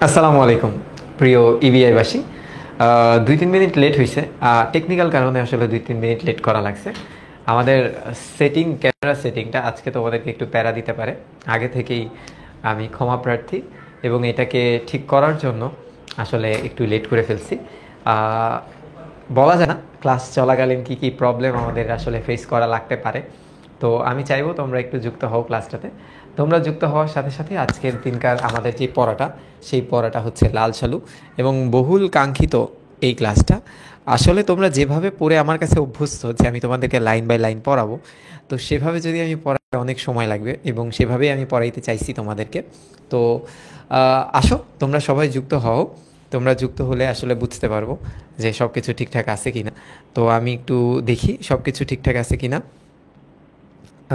আসসালামু আলাইকুম প্রিয় ইবিআইবাসী। 2-3 মিনিট লেট হয়েছে। টেকনিক্যাল কারণে আসলে 2-3 মিনিট লেট করা লাগছে। আমাদের ক্যামেরা সেটিংটা আজকে তোমাদেরকে একটু প্যারা দিতে পারে। আগে থেকেই আমি ক্ষমা প্রার্থী এবং এটাকে ঠিক করার জন্য আসলে একটু লেট করে ফেলছি। আহ, বলা যায় না ক্লাস চলাকালীন কি কি প্রবলেম আমাদের আসলে ফেস করা লাগতে পারে। তো আমি চাইবো তোমরা একটু যুক্ত হও ক্লাসটাতে। তোমরা যুক্ত হওয়ার সাথে সাথে আজকের দিনকার আমাদের যে পড়াটা, সেই পড়াটা হচ্ছে লাল সালু এবং বহুল কাঙ্ক্ষিত এই ক্লাসটা। আসলে তোমরা যেভাবে পড়ে আমার কাছে অভ্যস্ত যে আমি তোমাদেরকে লাইন বাই লাইন পড়াবো, তো সেভাবে যদি আমি পড়াতে অনেক সময় লাগবে এবং সেভাবেই আমি পড়াইতে চাইছি তোমাদেরকে। তো আসো তোমরা সবাই যুক্ত হও। তোমরা যুক্ত হলে আসলে বুঝতে পারবো যে সব কিছু ঠিকঠাক আছে কি না। তো আমি একটু দেখি সব কিছু ঠিকঠাক আছে কি না।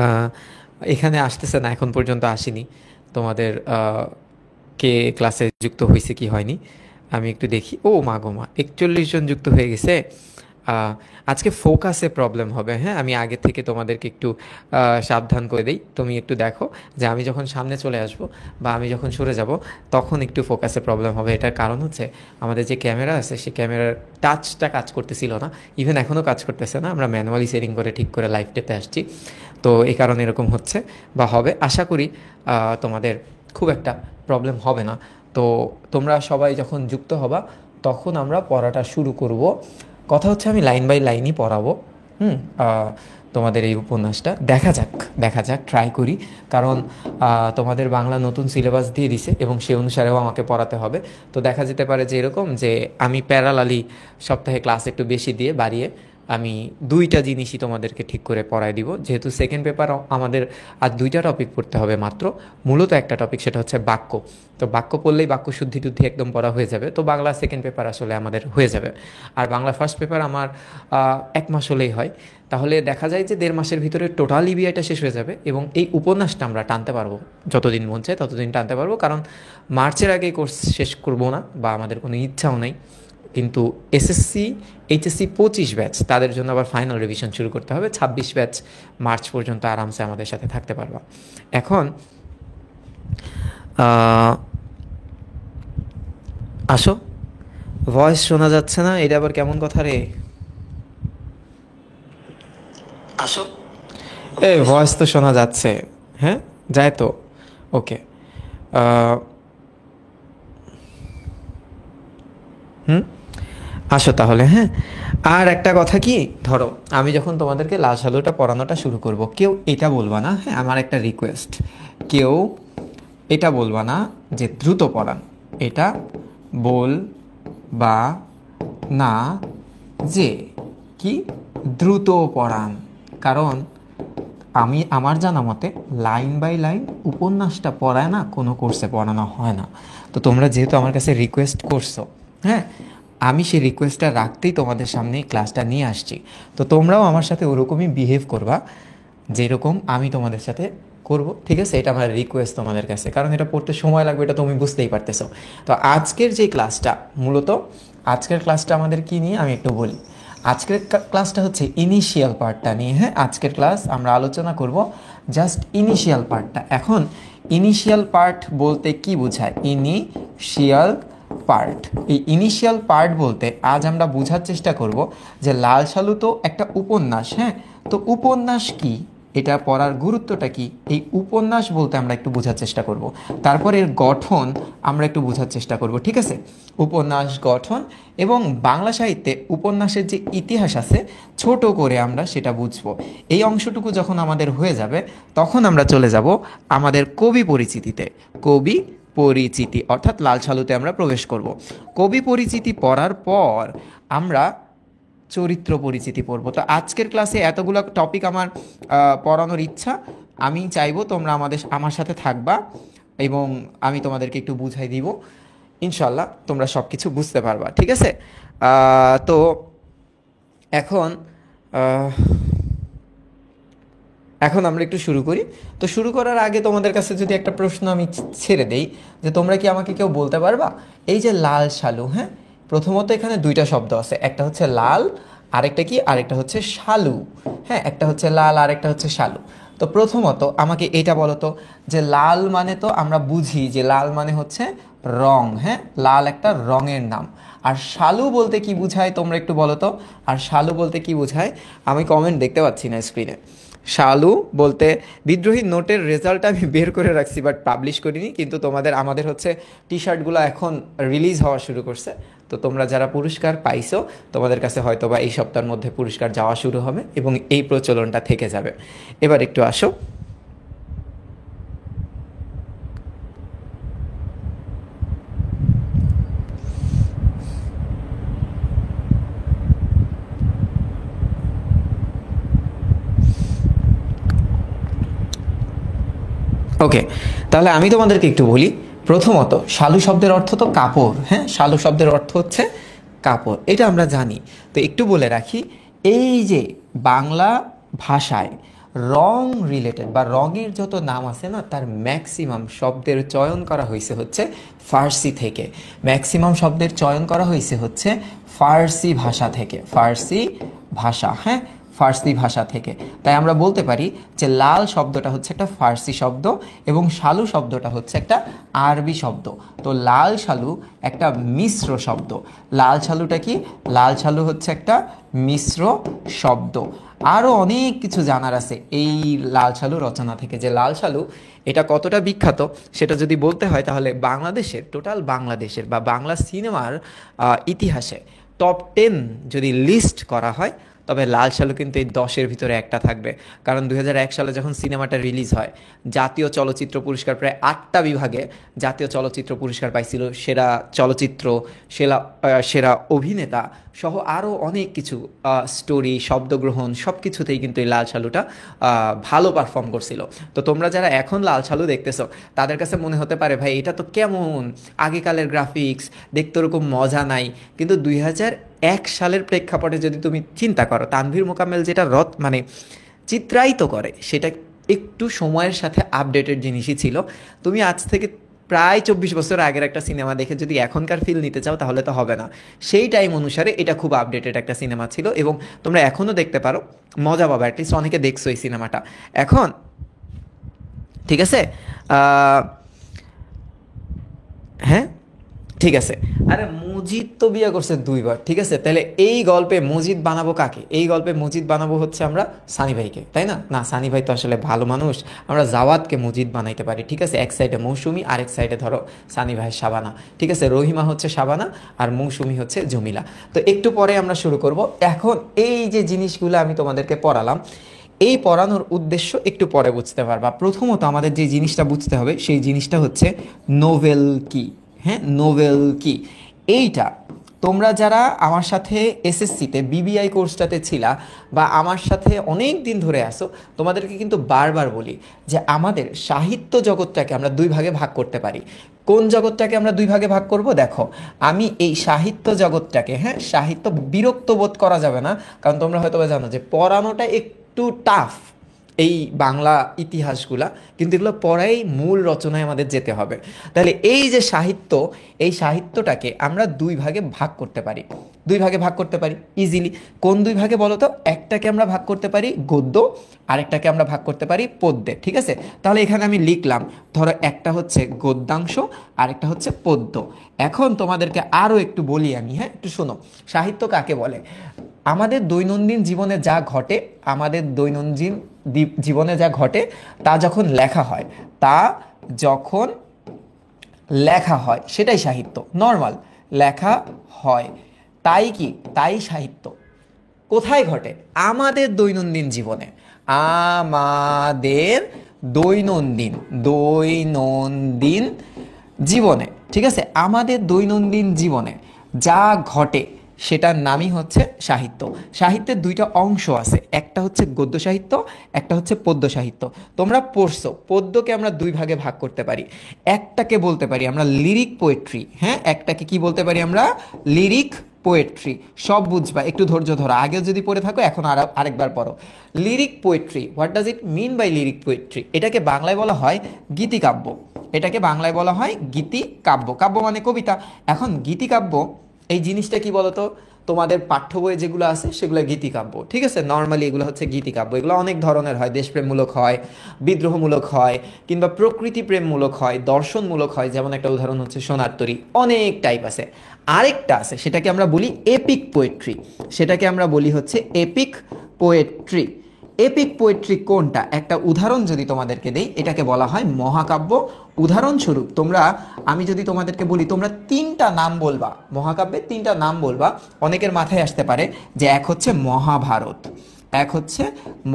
আহ, এখানে আসতেছে না, এখন পর্যন্ত আসেনি তোমাদের কে ক্লাসে যুক্ত হয়েছে কি হয়নি। আমি একটু দেখি। ও মা গো মা, 41 জন যুক্ত হয়ে গেছে। আহ, আজকে ফোকাসে প্রবলেম হবে। হ্যাঁ, আমি আগে থেকে তোমাদেরকে একটু সাবধান করে দিই। তুমি একটু দেখো যে আমি যখন সামনে চলে আসব বা আমি যখন সরে যাব, তখন একটু ফোকাসে প্রবলেম হবে। এটার কারণ হচ্ছে আমাদের যে ক্যামেরা আছে সেই ক্যামেরার টাচটা কাজ করতেছিল না। ইভেন এখনও কাজ করতেছে না। আমরা ম্যানুয়ালি সেটিং করে ঠিক করে লাইভ ডেতে আসছি। তো এই কারণে এরকম হচ্ছে বা হবে। আশা করি তোমাদের খুব একটা প্রবলেম হবে না। তো তোমরা সবাই যখন যুক্ত হবা তখন আমরা পড়াটা শুরু করব। কথা হচ্ছে আমি লাইন বাই লাইনই পড়াবো। হুম। তোমাদের এই উপন্যাসটা দেখা যাক ট্রাই করি। কারণ তোমাদের বাংলা নতুন সিলেবাস দিয়ে দিছে এবং সে অনুসারেও আমাকে পড়াতে হবে। তো দেখা যেতে পারে যে এরকম যে আমি প্যারালালি সপ্তাহে ক্লাস একটু বেশি দিয়ে বাড়িয়ে আমি দুইটা জিনিসই তোমাদেরকে ঠিক করে পড়ায় দিব। যেহেতু সেকেন্ড পেপার আমাদের আজ দুইটা টপিক পড়তে হবে মাত্র। মূলত একটা টপিক, সেটা হচ্ছে বাক্য। তো বাক্য পড়লেই বাক্য শুদ্ধি টুদ্ধি একদম পড়া হয়ে যাবে। তো বাংলা সেকেন্ড পেপার আসলে আমাদের হয়ে যাবে। আর বাংলা ফার্স্ট পেপার আমার 1 মাস হলেই হয়। তাহলে দেখা যায় যে 1.5 মাসের ভিতরে টোটাল ইবিআইটা শেষ হয়ে যাবে এবং এই উপন্যাসটা আমরা টানতে পারবো। যতদিন মন চায় ততদিন টানতে পারবো, কারণ মার্চের আগে কোর্স শেষ করবো না বা আমাদের কোনো ইচ্ছাও নেই। কিন্তু এসএসসি এইচএসসি 25 ব্যাচ, তাদের জন্য আবার ফাইনাল রিভিশন শুরু করতে হবে। 26 ব্যাচ মার্চ পর্যন্ত আরামসে আমাদের সাথে থাকতে পারবা। এখন আসো। ভয়েস শোনা যাচ্ছে না, এটা আবার কেমন কথা রে? আসো। ভয়েস তো শোনা যাচ্ছে। হ্যাঁ, যায় তো। ওকে। হুম। আসো তাহলে। হ্যাঁ, আর একটা কথা কি, ধরো আমি যখন তোমাদেরকে লাল সালুটা পড়ানোটা শুরু করব, কেউ এটা বলবা না। হ্যাঁ, আমার একটা রিকোয়েস্ট, কেউ এটা বলবা না যে দ্রুত পড়ান। এটা বলবা না যে কি দ্রুত পড়ান। কারণ আমি আমার জানা মতে লাইন বাই লাইন উপন্যাসটা পড়ায় না কোনো কোর্সে পড়ানো হয় না। তো তোমরা যেহেতু আমার কাছে রিকোয়েস্ট করছো, হ্যাঁ, আমি সেই রিকোয়েস্টটা রাখতেই তোমাদের সামনে এই ক্লাসটা নিয়ে আসছি। তো তোমরাও আমার সাথে ওরকমই বিহেভ করবা যেরকম আমি তোমাদের সাথে করব। ঠিক আছে, এটা আমার রিকোয়েস্ট তোমাদের কাছে, কারণ এটা পড়তে সময় লাগবে, এটা তুমি বুঝতেই পারতেছো। তো আজকের যে ক্লাসটা, মূলত আজকের ক্লাসটা আমাদের কি নিয়ে আমি একটু বলি। আজকের ক্লাসটা হচ্ছে ইনিশিয়াল পার্টটা নিয়ে। হ্যাঁ, আজকের ক্লাস আমরা আলোচনা করব জাস্ট ইনিশিয়াল পার্টটা। এখন ইনিশিয়াল পার্ট বলতে কি বোঝায়? ইনিশিয়াল পার্ট, এই ইনিশিয়াল পার্ট বলতে আজ আমরা বোঝার চেষ্টা করব যে লাল সালু তো একটা উপন্যাস। হ্যাঁ, তো উপন্যাস কি, এটা পড়ার গুরুত্বটা কি, এই উপন্যাস বলতে আমরা একটু বোঝার চেষ্টা করব। তারপর এর গঠন আমরা একটু বোঝার চেষ্টা করব। ঠিক আছে, উপন্যাস গঠন এবং বাংলা সাহিত্যে উপন্যাসের যে ইতিহাস আছে ছোট করে আমরা সেটা বুঝবো। এই অংশটুকু যখন আমাদের হয়ে যাবে, তখন আমরা চলে যাব আমাদের কবি পরিচিতিতে। কবি পরিচিতি অর্থাৎ লাল সালুতে আমরা প্রবেশ করব। কবি পরিচিতি পড়ার পর আমরা চরিত্র পরিচিতি পড়ব। তো আজকের ক্লাসে এতগুলো টপিক আমার পড়ানোর ইচ্ছা। আমি চাইবো তোমরা আমার সাথে থাকবা এবং আমি তোমাদেরকে একটু বুঝাই দিব। ইনশাল্লাহ তোমরা সব কিছু বুঝতে পারবা। ঠিক আছে। তো এখন আহ, এখন আমরা একটু শুরু করি। তো শুরু করার আগে তোমাদের কাছে যদি একটা প্রশ্ন আমি ছেড়ে দেই, যে তোমরা কি আমাকে কেউ বলতে পারবা এই যে লাল সালু, হ্যাঁ, প্রথমত এখানে দুইটা শব্দ আছে, একটা হচ্ছে লাল, আরেকটা কি, আরেকটা হচ্ছে শালু। হ্যাঁ, একটা হচ্ছে লাল, আরেকটা হচ্ছে শালু। তো প্রথমত আমাকে এটা বলো তো, যে লাল মানে তো আমরা বুঝি যে লাল মানে হচ্ছে রং, হ্যাঁ, লাল একটা রঙের নাম। আর শালু বলতে কি বোঝায় তোমরা একটু বলো তো? আর শালু বলতে কি বোঝায়? আমি কমেন্ট দেখতে পাচ্ছি না স্ক্রিনে। শালু বলতে বিদ্রোহী নোটের রেজাল্ট আমি বের করে রাখছি, বাট পাবলিশ করিনি, কিন্তু আমাদের হচ্ছে টি শার্টগুলো এখন রিলিজ হওয়া শুরু করছে। তো তোমরা যারা পুরস্কার পাইছো, তোমাদের কাছে হয়তো বা এই সপ্তাহের মধ্যে পুরস্কার যাওয়া শুরু হবে এবং এই প্রচলনটা থেকে যাবে। এবার একটু আসো। ওকে, তাহলে আমি তোমাদেরকে একটু বলি। প্রথমত, শালু শব্দের অর্থ তো কাপড়, হ্যাঁ, শালু শব্দের অর্থ হচ্ছে কাপড়, এটা আমরা জানি। তো একটু বলে রাখি, এই যে বাংলা ভাষায় রং রিলেটেড বা রঙের যত নাম আছে না, তার ম্যাক্সিমাম শব্দের চয়ন করা হয়েছে হচ্ছে ফার্সি থেকে। ম্যাক্সিমাম শব্দের চয়ন করা হয়েছে হচ্ছে ফার্সি ভাষা থেকে, ফার্সি ভাষা, হ্যাঁ, ফার্সি ভাষা থেকে। তাই আমরা বলতে পারি যে লাল শব্দটা হচ্ছে একটা ফার্সি শব্দ এবং শালু শব্দটা হচ্ছে একটা আরবি শব্দ। তো লাল শালু একটা মিশ্র শব্দ। লাল শালুটা কি? লাল শালু হচ্ছে একটা মিশ্র শব্দ। আরও অনেক কিছু জানার আছে এই লাল শালু রচনা থেকে। যে লাল শালু এটা কতটা বিখ্যাত সেটা যদি বলতে হয়, তাহলে বাংলাদেশের, টোটাল বাংলাদেশের বা বাংলা সিনেমার ইতিহাসে টপ 10 যদি লিস্ট করা হয়, তবে লাল শালু কিন্তু এই 10-এর ভিতরে একটা থাকবে। কারণ 2001 সালে যখন সিনেমাটা রিলিজ হয়, জাতীয় চলচ্চিত্র পুরস্কার প্রায় 8টা বিভাগে জাতীয় চলচ্চিত্র পুরস্কার পাইছিল। সেরা চলচ্চিত্র, সেরা সেরা অভিনেতা সহ আরও অনেক কিছু, স্টোরি, শব্দগ্রহণ, সব কিছুতেই কিন্তু এই লাল শালুটা ভালো পারফর্ম করছিল। তো তোমরা যারা এখন লাল শালু দেখতেছো, তাদের কাছে মনে হতে পারে ভাই এটা তো কেমন আগেকালের গ্রাফিক্স, দেখতে ওরকম মজা নাই। কিন্তু 2001 সালের প্রেক্ষাপটে যদি তুমি চিন্তা করো, তানভীর মোকাম্মেল যেটা মানে চিত্রায়িত করে, সেটা একটু সময়ের সাথে আপডেটেড জিনিসই ছিল। তুমি আজ থেকে প্রায় 24 বছর আগের একটা সিনেমা দেখে যদি এখনকার ফিল নিতে চাও, তাহলে তো হবে না। সেই টাইম অনুসারে এটা খুব আপডেটেড একটা সিনেমা ছিল এবং তোমরা এখনও দেখতে পারো, মজা পাবে। অ্যাটলিস্ট অনেকে দেখছো এই সিনেমাটা এখন, ঠিক আছে? হ্যাঁ, ঠিক আছে। আরে মজিদ তো বিয়ে করছে 2বার, ঠিক আছে? তাহলে এই গল্পে মজিদ বানাবো কাকে? এই গল্পে মজিদ বানাবো হচ্ছে আমরা সানি ভাইকে, তাই না? না, সানি ভাই তো আসলে ভালো মানুষ, আমরা জাওয়াদকে মজিদ বানাইতে পারি, ঠিক আছে? এক সাইডে মৌসুমি, আরেক সাইডে ধরো সানি ভাই শাবানা, ঠিক আছে? রহিমা হচ্ছে শাবানা আর মৌসুমি হচ্ছে জমিলা। তো একটু পরে আমরা শুরু করব। এখন এই যে জিনিসগুলো আমি তোমাদেরকে পড়ালাম, এই পড়ানোর উদ্দেশ্য একটু পরে বুঝতে পারবা। প্রথমত আমাদের যে জিনিসটা বুঝতে হবে, সেই জিনিসটা হচ্ছে নোভেল কি। হ্যাঁ, নোভেল কি এইটা তোমরা যারা আমার সাথে এসএসসিতে বিবিআই কোর্সটাতে ছিলা বা আমার সাথে অনেক দিন ধরে আসো, তোমাদেরকে কিন্তু বারবার বলি যে আমাদের সাহিত্য জগৎটাকে আমরা 2 ভাগে ভাগ করতে পারি। কোন জগৎটাকে আমরা 2 ভাগে ভাগ করব? দেখো, আমি এই সাহিত্য জগৎটাকে, হ্যাঁ, সাহিত্য বিরক্ত বোধ করা যাবে না, কারণ তোমরা হয়তো জানো যে পড়ানোটা একটু টাফ এই বাংলা ইতিহাসগুলা, কিন্তু এগুলো পড়াই মূল রচনায় আমাদের যেতে হবে। তাহলে এই যে সাহিত্য, এই সাহিত্যটাকে আমরা 2 ভাগে ভাগ করতে পারি। 2 ভাগে ভাগ করতে পারি ইজিলি। কোন 2 ভাগে বলো তো? একটাকে আমরা ভাগ করতে পারি গদ্য, আরেকটাকে আমরা ভাগ করতে পারি পদ্যে, ঠিক আছে? তাহলে এখানে আমি লিখলাম, ধরো একটা হচ্ছে গদ্যাংশ, আরেকটা হচ্ছে পদ্য। এখন তোমাদেরকে আরও একটু বলি আমি, হ্যাঁ, একটু শোনো। সাহিত্য কাকে বলে? আমাদের দৈনন্দিন জীবনে যা ঘটে, আমাদের দৈনন্দিন জীবনে যা ঘটে তা যখন লেখা হয়, তা যখন লেখা হয় সেটাই সাহিত্য। নর্মাল লেখা হয়, তাই কি? তাই সাহিত্য। কোথায় ঘটে? আমাদের দৈনন্দিন জীবনে, আমাদের দৈনন্দিন দৈনন্দিন জীবনে, ঠিক আছে? আমাদের দৈনন্দিন জীবনে যা ঘটে সেটার নামই হচ্ছে সাহিত্য। সাহিত্যের 2টা অংশ আছে, একটা হচ্ছে গদ্য সাহিত্য, একটা হচ্ছে পদ্য সাহিত্য। তোমরা পড়ছো, পদ্যকে আমরা 2 ভাগে ভাগ করতে পারি। একটাকে বলতে পারি আমরা লিরিক পোয়েট্রি, হ্যাঁ, একটাকে কি বলতে পারি আমরা? Lyric poetry. সব বুঝবা, একটু ধৈর্য ধরো, আগে যদি পড়ে থাকো এখন আরেকবার পড়ো। Lyric poetry, what does it mean by lyric poetry? এটাকে বাংলায় বলা হয় গীতিকাব্য। এটাকে বাংলায় বলা হয় গীতিকাব্য। কাব্য মানে কবিতা। এখন গীতিকাব্য এই জিনিসটা কি বলতো? তোমাদের পাঠ্য বইয়ে যেগুলো আছে সেগুলো গীতিকাব্য, ঠিক আছে? নর্মালি এগুলো হচ্ছে গীতিকাব্য। এগুলো অনেক ধরনের হয়, দেশপ্রেমমূলক হয়, বিদ্রোহমূলক হয়, কিংবা প্রকৃতিপ্রেমমূলক হয়, দর্শনমূলক হয়, যেমন একটা উদাহরণ হচ্ছে সোনার তরী। অনেক টাইপ আছে। আরেকটা আছে, সেটাকে আমরা বলি এপিক পোয়েট্রি। সেটাকে আমরা বলি হচ্ছে এপিক পোয়েট্রি। এপিক পোয়েট্রি কোনটা? একটা উদাহরণ যদি তোমাদেরকে দেই, এটাকে বলা হয় মহাকাব্য। উদাহরণস্বরূপ আমি যদি তোমাদেরকে বলি, তোমরা 3টা নাম বলবা, মহাকাব্যের 3টা নাম বলবা, অনেকের মাথায় আসতে পারে যে এক হচ্ছে মহাভারত, এক হচ্ছে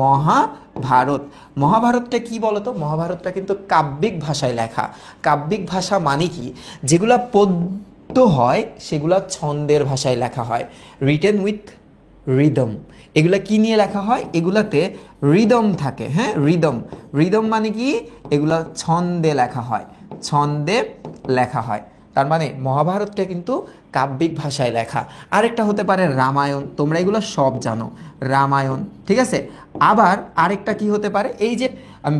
মহাভারত। মহাভারতটা কি বলতো? মহাভারতটা কিন্তু কাব্যিক ভাষায় লেখা। কাব্যিক ভাষা মানে কি? যেগুলা পদ্য হয় সেগুলা ছন্দের ভাষায় লেখা হয়, রিটেন উইথ রিদম। এগুলা কি নিয়ে লেখা হয়? এগুলাতে রিদম থাকে। হ্যাঁ, রিদম। রিদম মানে কি? এগুলা ছন্দে লেখা হয়, ছন্দে লেখা হয়। তার মানে মহাভারতটা কিন্তু কাব্যিক ভাষায় লেখা। আরেকটা হতে পারে রামায়ণ, তোমরা এগুলো সব জানো, রামায়ণ, ঠিক আছে? আবার আরেকটা কি হতে পারে? এই যে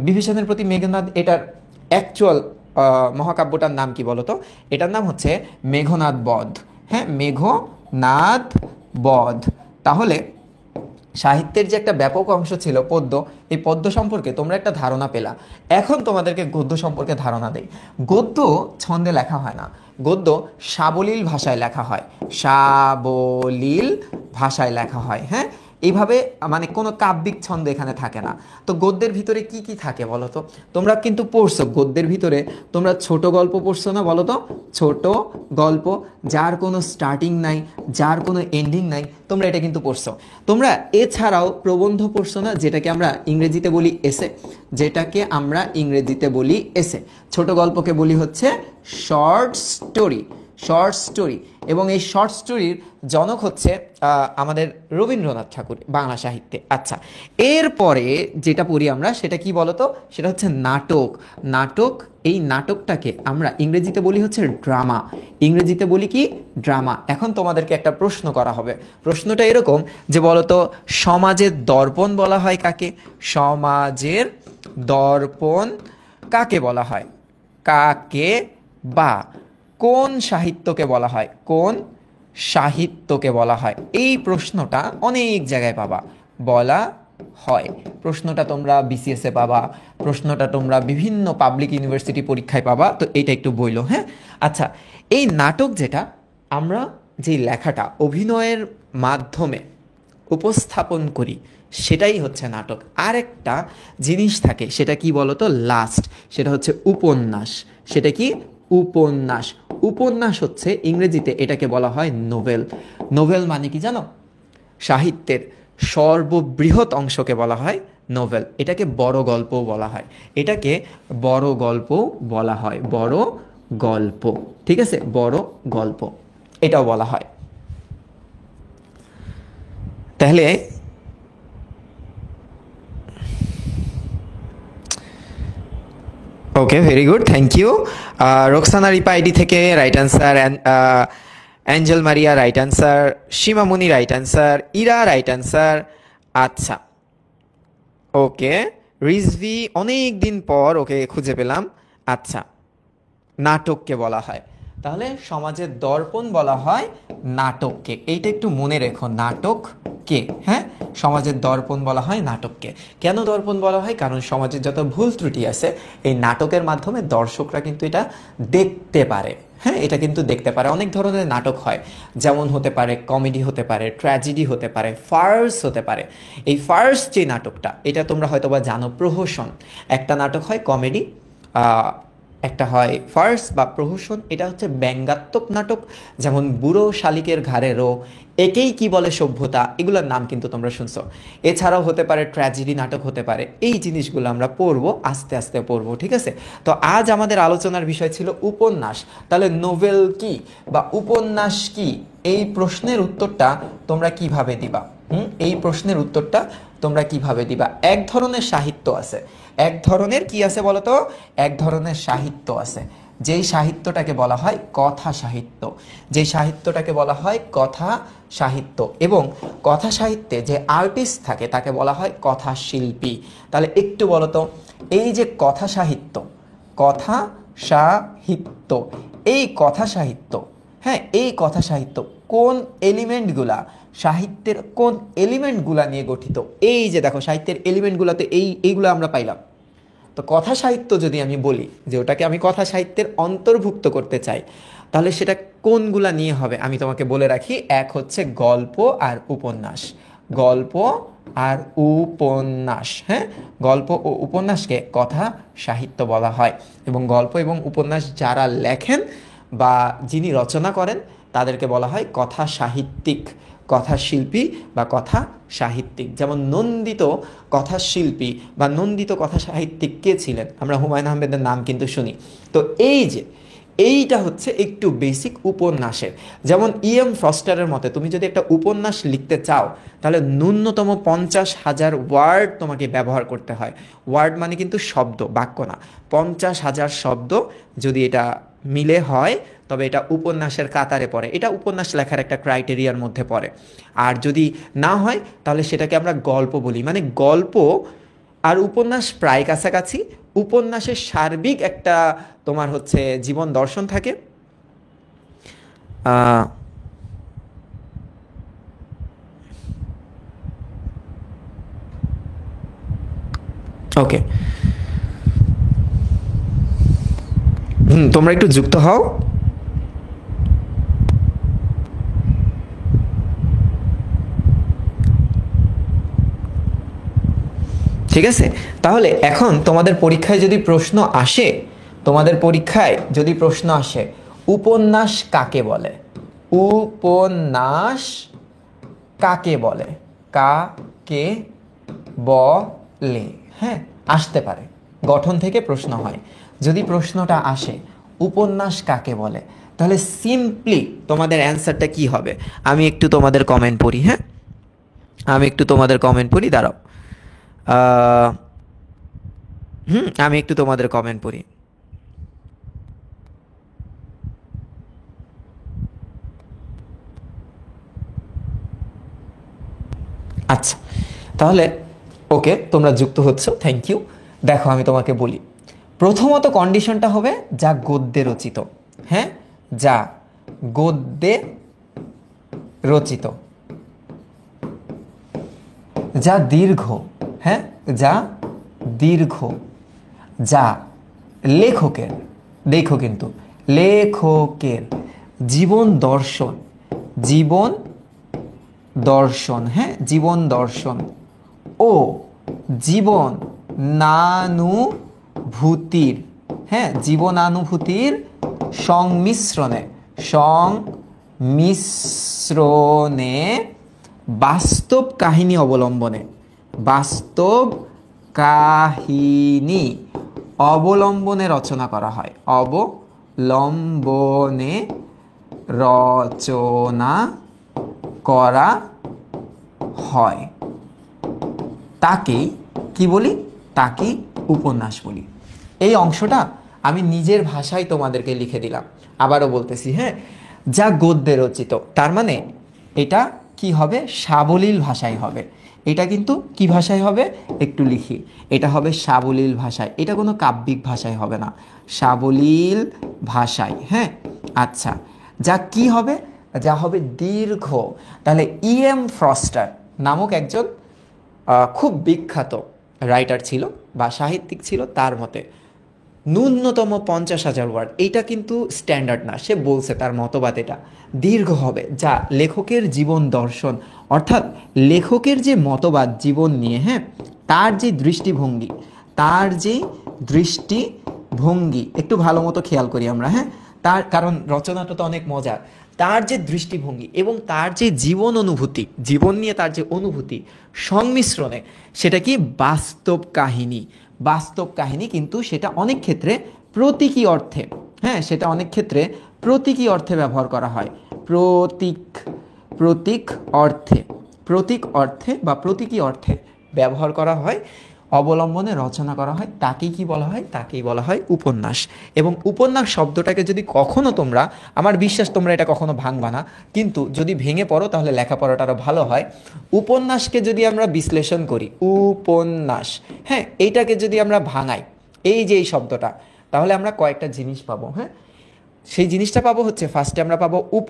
বিভীষণের প্রতি মেঘনাদ, এটার অ্যাকচুয়াল মহাকাব্যটার নাম কি বলতো? এটার নাম হচ্ছে মেঘনাদ বধ। হ্যাঁ, মেঘনাদ বধ। তাহলে সাহিত্যের যে একটা ব্যাপক অংশ ছিল পদ্য, এই পদ্য সম্পর্কে তোমরা একটা ধারণা পেলা। এখন তোমাদেরকে গদ্য সম্পর্কে ধারণা দেই। গদ্য ছন্দে লেখা হয় না, গদ্য সাবলীল ভাষায় লেখা হয়, সাবলীল ভাষায় লেখা হয়। হ্যাঁ, এইভাবে মানে কোনো কাব্যিক ছন্দ এখানে থাকে না। তো গদ্যের ভিতরে কি কি থাকে বলো তো? তোমরা কিন্তু পড়ছো গদ্যের ভিতরে, তোমরা ছোট গল্প পড়ছো না? বলো তো, ছোট গল্প যার কোনো স্টার্টিং নাই, যার কোনো এন্ডিং নাই, তোমরা এটা কিন্তু পড়ছো। তোমরা এছাড়াও প্রবন্ধ পড়ছো না, যেটাকে আমরা ইংরেজিতে বলি এসে, যেটাকে আমরা ইংরেজিতে বলি এসে। ছোট গল্পকে বলি হচ্ছে শর্ট স্টোরি, শর্ট স্টোরি। এবং এই শর্ট স্টোরির জনক হচ্ছে আমাদের রবীন্দ্রনাথ ঠাকুর বাংলা সাহিত্যে। আচ্ছা, এরপরে যেটা পড়ি আমরা সেটা কি বলতো? সেটা হচ্ছে নাটক। নাটক, এই নাটকটাকে আমরা ইংরেজিতে বলি হচ্ছে ড্রামা। ইংরেজিতে বলি কি? ড্রামা। এখন তোমাদেরকে একটা প্রশ্ন করা হবে। প্রশ্নটা এরকম যে বলতো, সমাজের দর্পণ বলা হয় কাকে? সমাজের দর্পণ কাকে বলা হয়? কাকে বা কোন সাহিত্যকে বলা হয়? কোন সাহিত্যকে বলা হয়? এই প্রশ্নটা অনেক জায়গায় পাবা, বলা হয়। প্রশ্নটা তোমরা বিসিএসে পাবা, প্রশ্নটা তোমরা বিভিন্ন পাবলিক ইউনিভার্সিটি পরীক্ষায় পাবা। তো এইটা একটু বইলো। হ্যাঁ, আচ্ছা, এই নাটক যেটা, আমরা যে লেখাটা অভিনয়ের মাধ্যমে উপস্থাপন করি সেটাই হচ্ছে নাটক। আরেকটা জিনিস থাকে, সেটা কি বলতো? লাস্ট, সেটা হচ্ছে উপন্যাস। সেটা কি? উপন্যাস। উপন্যাস হচ্ছে ইংরেজিতে এটাকে বলা হয় নোভেল। নোভেল মানে কি জানো? সাহিত্যের সর্ববৃহৎ অংশকে বলা হয় নোভেল। এটাকে বড় গল্পও বলা হয়, এটাকে বড় গল্প বলা হয়, বড় গল্প, ঠিক আছে? বড় গল্প এটাও বলা হয়। তাহলে okay, very good, thank you. Roksana Ripa ID থেকে right answer, Angel Maria right answer, Simamoni right answer, Ira right answer. আচ্ছা, ওকে, রিজভি অনেক দিন পর ওকে খুঁজে পেলাম। আচ্ছা, নাটককে বলা হয়, তাহলে সমাজের দর্পণ বলা হয় নাটককে। এইটা একটু মনে রেখো, নাটককে। হ্যাঁ, সমাজের দর্পণ বলা হয় নাটককে। কেন দর্পণ বলা হয়? কারণ সমাজের যত ভুল ত্রুটি আছে এই নাটকের মাধ্যমে দর্শকরা কিন্তু এটা দেখতে পারে। হ্যাঁ, এটা কিন্তু দেখতে পারে। অনেক ধরনের নাটক হয়, যেমন হতে পারে কমেডি, হতে পারে ট্র্যাজেডি, হতে পারে ফার্স, হতে পারে। এই ফার্স যে নাটকটা, এটা তোমরা হয়তোবা জানো, প্রহসন। একটা নাটক হয় কমেডি, একটা হয় ফার্স বা প্রহসন। এটা হচ্ছে ব্যঙ্গাত্মক নাটক, যেমন বুড়ো শালিকের ঘাড়ে রো, একেই কি বলে সভ্যতা, এগুলোর নাম কিন্তু তোমরা শুনছো। এছাড়াও হতে পারে ট্র্যাজেডি নাটক হতে পারে। এই জিনিসগুলো আমরা পড়বো, আস্তে আস্তে পড়বো, ঠিক আছে? তো আজ আমাদের আলোচনার বিষয় ছিল উপন্যাস। তাহলে নোভেল কি বা উপন্যাস কি, এই প্রশ্নের উত্তরটা তোমরা কিভাবে দিবা? এই প্রশ্নের উত্তরটা তোমরা কিভাবে দিবা? এক ধরনের সাহিত্য আছে, এক ধরনের কি আছে বলতো? এক ধরনের সাহিত্য আছে, যেই সাহিত্যটাকে বলা হয় কথা সাহিত্য। যেই সাহিত্যটাকে বলা হয় কথা সাহিত্য। এবং কথা সাহিত্যে যে আর্টিস্ট থাকে তাকে বলা হয় কথা শিল্পী। তাহলে একটু বলতো, এই যে কথা সাহিত্য, কথা সাহিত্য, এই কথা সাহিত্য, হ্যাঁ, এই কথা সাহিত্য কোন এলিমেন্টগুলা, সাহিত্যের কোন এলিমেন্টগুলা নিয়ে গঠিত। এই যে দেখো সাহিত্যের এলিমেন্টগুলোতে এইগুলো আমরা পাইলাম। তো কথা সাহিত্য যদি আমি বলি যে ওটাকে আমি কথা সাহিত্যের অন্তর্ভুক্ত করতে চাই, তাহলে সেটা কোনগুলা নিয়ে হবে আমি তোমাকে বলে রাখি। এক হচ্ছে গল্প আর উপন্যাস। গল্প আর উপন্যাস, হ্যাঁ, গল্প ও উপন্যাসকে কথা সাহিত্য বলা হয়। এবং গল্প এবং উপন্যাস যারা লেখেন বা যিনি রচনা করেন তাদেরকে বলা হয় কথা সাহিত্যিক, কথা শিল্পী বা কথা সাহিত্যিক। যেমন নন্দিত কথা শিল্পী বা নন্দিত কথা সাহিত্যিক কে ছিলেন, আমরা হুমায়ুন আহমেদের নাম কিন্তু শুনি। তো এই যে এইটা হচ্ছে একটু বেসিক উপন্যাসের। যেমন ইএম ফ্রস্টারের মতে তুমি যদি একটা উপন্যাস লিখতে চাও তাহলে ন্যূনতম 50,000 ওয়ার্ড তোমাকে ব্যবহার করতে হয়। ওয়ার্ড মানে কিন্তু শব্দ, বাক্য না। 50,000 শব্দ যদি এটা মিলে হয় তবে এটা উপন্যাসের কাতারে পড়ে, এটা উপন্যাস লেখার একটা ক্রাইটেরিয়ার মধ্যে পড়ে। আর যদি না হয় তাহলে সেটাকে আমরা গল্প বলি। মানে গল্প আর উপন্যাস প্রায় কাছাকাছি। উপন্যাসের সার্বিক একটা তোমার হচ্ছে জীবন দর্শন থাকে। ওকে, তোমরা একটু যুক্ত হও। ঠিক আছে, তাহলে এখন তোমাদের পরীক্ষায় যদি প্রশ্ন আসে, উপন্যাস কাকে বলে, উপন্যাস কাকে বলে, কাকে বলে, হ্যাঁ আসতে পারে, গঠন থেকে প্রশ্ন হয়। যদি প্রশ্নটা আসে উপন্যাস কাকে বলে, তাহলে সিম্পলি তোমাদের অ্যান্সারটা কি হবে আমি একটু তোমাদের কমেন্ট পড়ি। হ্যাঁ, আমি একটু তোমাদের কমেন্ট পড়ি, দাঁড়াও। আমি একটু তোমাদের কমেন্ট পড়ি। আচ্ছা, তাহলে ওকে, তোমরা যুক্ত হচ্ছ, থ্যাংক ইউ। দেখো আমি তোমাকে বলি, প্রথমত কন্ডিশনটা হবে যা গদ্যে রচিত। হ্যাঁ, যা গদ্যে রচিত, যা দীর্ঘ, হ্যাঁ যা দীর্ঘ, যা লেখকের, দেখো কিন্তু লেখকের জীবন দর্শন, জীবন দর্শন, হ্যাঁ জীবন দর্শন ও জীবন নানুভূতির, হ্যাঁ জীবনানুভূতির সংমিশ্রণে, সংমিশ্রণে বাস্তব কাহিনী অবলম্বনে, বাস্তব কাহিনী অবলম্বনে রচনা করা হয়, অবলম্বনে রচনা করা হয়, তাকেই কি বলি, তাকেই উপন্যাস বলি। এই অংশটা আমি নিজের ভাষায় তোমাদেরকে লিখে দিলাম, আবারও বলতেছি। হ্যাঁ, যা গদ্যে রচিত, তার মানে এটা কি হবে, সাবলীল ভাষায় হবে। এটা কিন্তু কি ভাষায় হবে, একটু লিখি, এটা হবে সাবলীল ভাষায়, এটা কোনো কাব্যিক ভাষায় হবে না, সাবলীল ভাষায়। হ্যাঁ, আচ্ছা, যা কি হবে, যা হবে দীর্ঘ। তাহলে ইএম ফ্রস্টার নামক একজন খুব বিখ্যাত রাইটার ছিল বা সাহিত্যিক ছিল, তার মতে ন্যূনতম 50,000 ওয়ার্ড, এইটা কিন্তু স্ট্যান্ডার্ড না, সে বলছে তার মতবাদ এটা দীর্ঘ হবে, যা লেখকের জীবন দর্শন, অর্থাৎ লেখকের যে মতবাদ জীবন নিয়ে, হ্যাঁ তার যে দৃষ্টিভঙ্গি, তার যে দৃষ্টিভঙ্গি একটু ভালো মতো খেয়াল করি আমরা। হ্যাঁ, তার কারণ রচনাটা তো অনেক মজার। তার যে দৃষ্টিভঙ্গি এবং তার যে জীবন অনুভূতি, জীবন নিয়ে তার যে অনুভূতি সংমিশ্রণে সেটা কি বাস্তব কাহিনী। বাস্তব কাহিনী কিন্তু সেটা অনেক ক্ষেত্রে প্রতীকী অর্থে, হ্যাঁ সেটা অনেক ক্ষেত্রে প্রতীকী অর্থে ব্যবহার করা হয়, প্রতীক অর্থে, প্রতীক অর্থে বা প্রতীকী অর্থে ব্যবহার করা হয়, অবলম্বনে রচনা করা হয়, তাকেই কি বলা হয়, তাকেই বলা হয় উপন্যাস। এবং উপন্যাস শব্দটাকে যদি কখনো তোমরা, আমার বিশ্বাস তোমরা এটা কখনো ভাঙবা না, কিন্তু যদি ভেঙে পড়ো তাহলে লেখাপড়াটা আরও ভালো হয়। উপন্যাসকে যদি আমরা বিশ্লেষণ করি, উপন্যাস, হ্যাঁ এইটাকে যদি আমরা ভাঙাই, এই যে এই শব্দটা, তাহলে আমরা কয়েকটা জিনিস পাবো। হ্যাঁ, সেই জিনিসটা পাবো হচ্ছে ফার্স্টে আমরা পাবো উপ,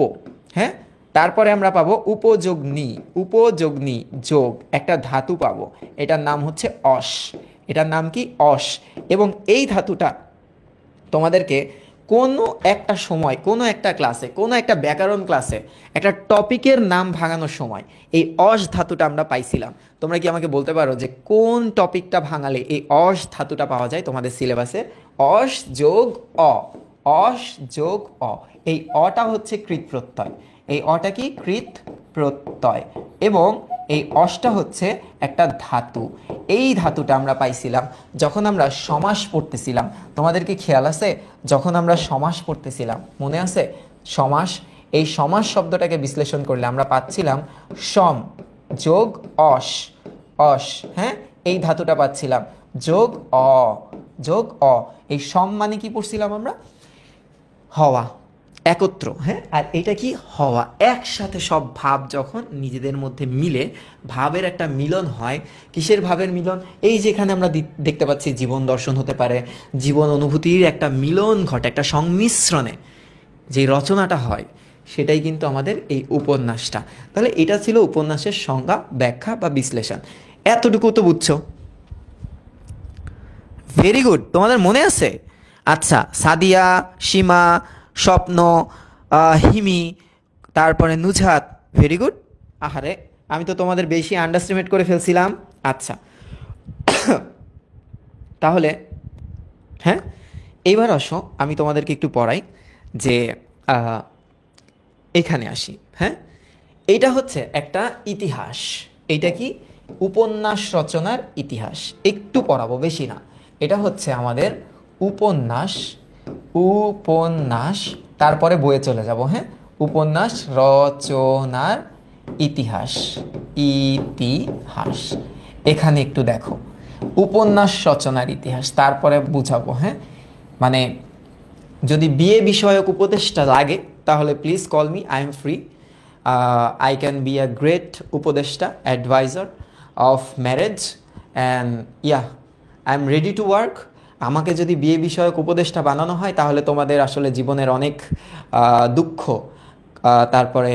হ্যাঁ তারপরে আমরা পাবো উপযোগনী। উপযোগনী যোগ একটা ধাতু পাবো, এটার নাম হচ্ছে অস। এটার নাম কি? অস। এবং এই ধাতুটা তোমাদেরকে কোনো একটা সময়, কোনো একটা ক্লাসে, কোনো একটা ব্যাকরণ ক্লাসে একটা টপিকের নাম ভাঙানোর সময় এই অস ধাতুটা আমরা পাইছিলাম। তোমরা কি আমাকে বলতে পারো যে কোন টপিকটা ভাঙালে এই অস ধাতুটা পাওয়া যায় তোমাদের সিলেবাসে? অস যোগ অ, অস যোগ অ। এই অটা হচ্ছে কৃত প্রত্যয়। এই অটা কি? কৃত প্রত্যয়। এবং এই অসটা হচ্ছে একটা ধাতু। এই ধাতুটা আমরা পাইছিলাম যখন আমরা সমাস পড়তেছিলাম। তোমাদেরকে খেয়াল আছে? যখন আমরা সমাস পড়তেছিলাম, মনে আছে? সমাস, এই সমাস শব্দটাকে বিশ্লেষণ করলে আমরা পাচ্ছিলাম সম যোগ অস, অস, হ্যাঁ, এই ধাতুটা পাচ্ছিলাম, যোগ অ, যোগ অ। এই সম মানে কি পড়ছিলাম আমরা? হওয়া, একত্র, হ্যাঁ। আর এটা কি? হওয়া। একসাথে সব ভাব যখন নিজেদের মধ্যে মিলে, ভাবের একটা মিলন হয়। কিসের ভাবের মিলন? এই যেখানে আমরা দেখতে পাচ্ছি জীবন দর্শন হতে পারে, জীবন অনুভূতির একটা মিলন ঘটে, একটা সংমিশ্রণে যে রচনাটা হয়, সেটাই কিন্তু আমাদের এই উপন্যাসটা। তাহলে এটা ছিল উপন্যাসের সংজ্ঞা, ব্যাখ্যা বা বিশ্লেষণ। এতটুকু তো বুঝছো? ভেরি গুড, তোমাদের মনে আছে? আচ্ছা, সাদিয়া, সীমা, স্বপ্ন, হিমি, তারপরে নুজহাত, ভেরি গুড। আহারে, আমি তো তোমাদের বেশি আন্ডারস্টিমেট করে ফেলছিলাম। আচ্ছা, তাহলে হ্যাঁ, এইবার আসো আমি তোমাদেরকে একটু পড়াই যে এখানে আসি। হ্যাঁ, এইটা হচ্ছে একটা ইতিহাস। এইটা কি? উপন্যাস রচনার ইতিহাস। একটু পড়াবো, বেশি না। এটা হচ্ছে আমাদের উপন্যাস, উপন্যাস, তারপরে বইয়ে চলে যাব। হ্যাঁ, উপন্যাস রচনার ইতিহাস, ইতিহাস। এখানে একটু দেখো, উপন্যাস রচনার ইতিহাস, তারপরে বুঝাবো। হ্যাঁ, মানে যদি বিয়ে বিষয়ক উপদেষ্টা লাগে তাহলে please call me, I am free. I can be a great উপদেষ্টা, adviser of marriage, and yeah, I am ready to work. আমাকে যদি বিয়ে বিষয়ক উপদেষ্টা বানানো হয় তাহলে তোমাদের আসলে জীবনের অনেক দুঃখ, তারপরে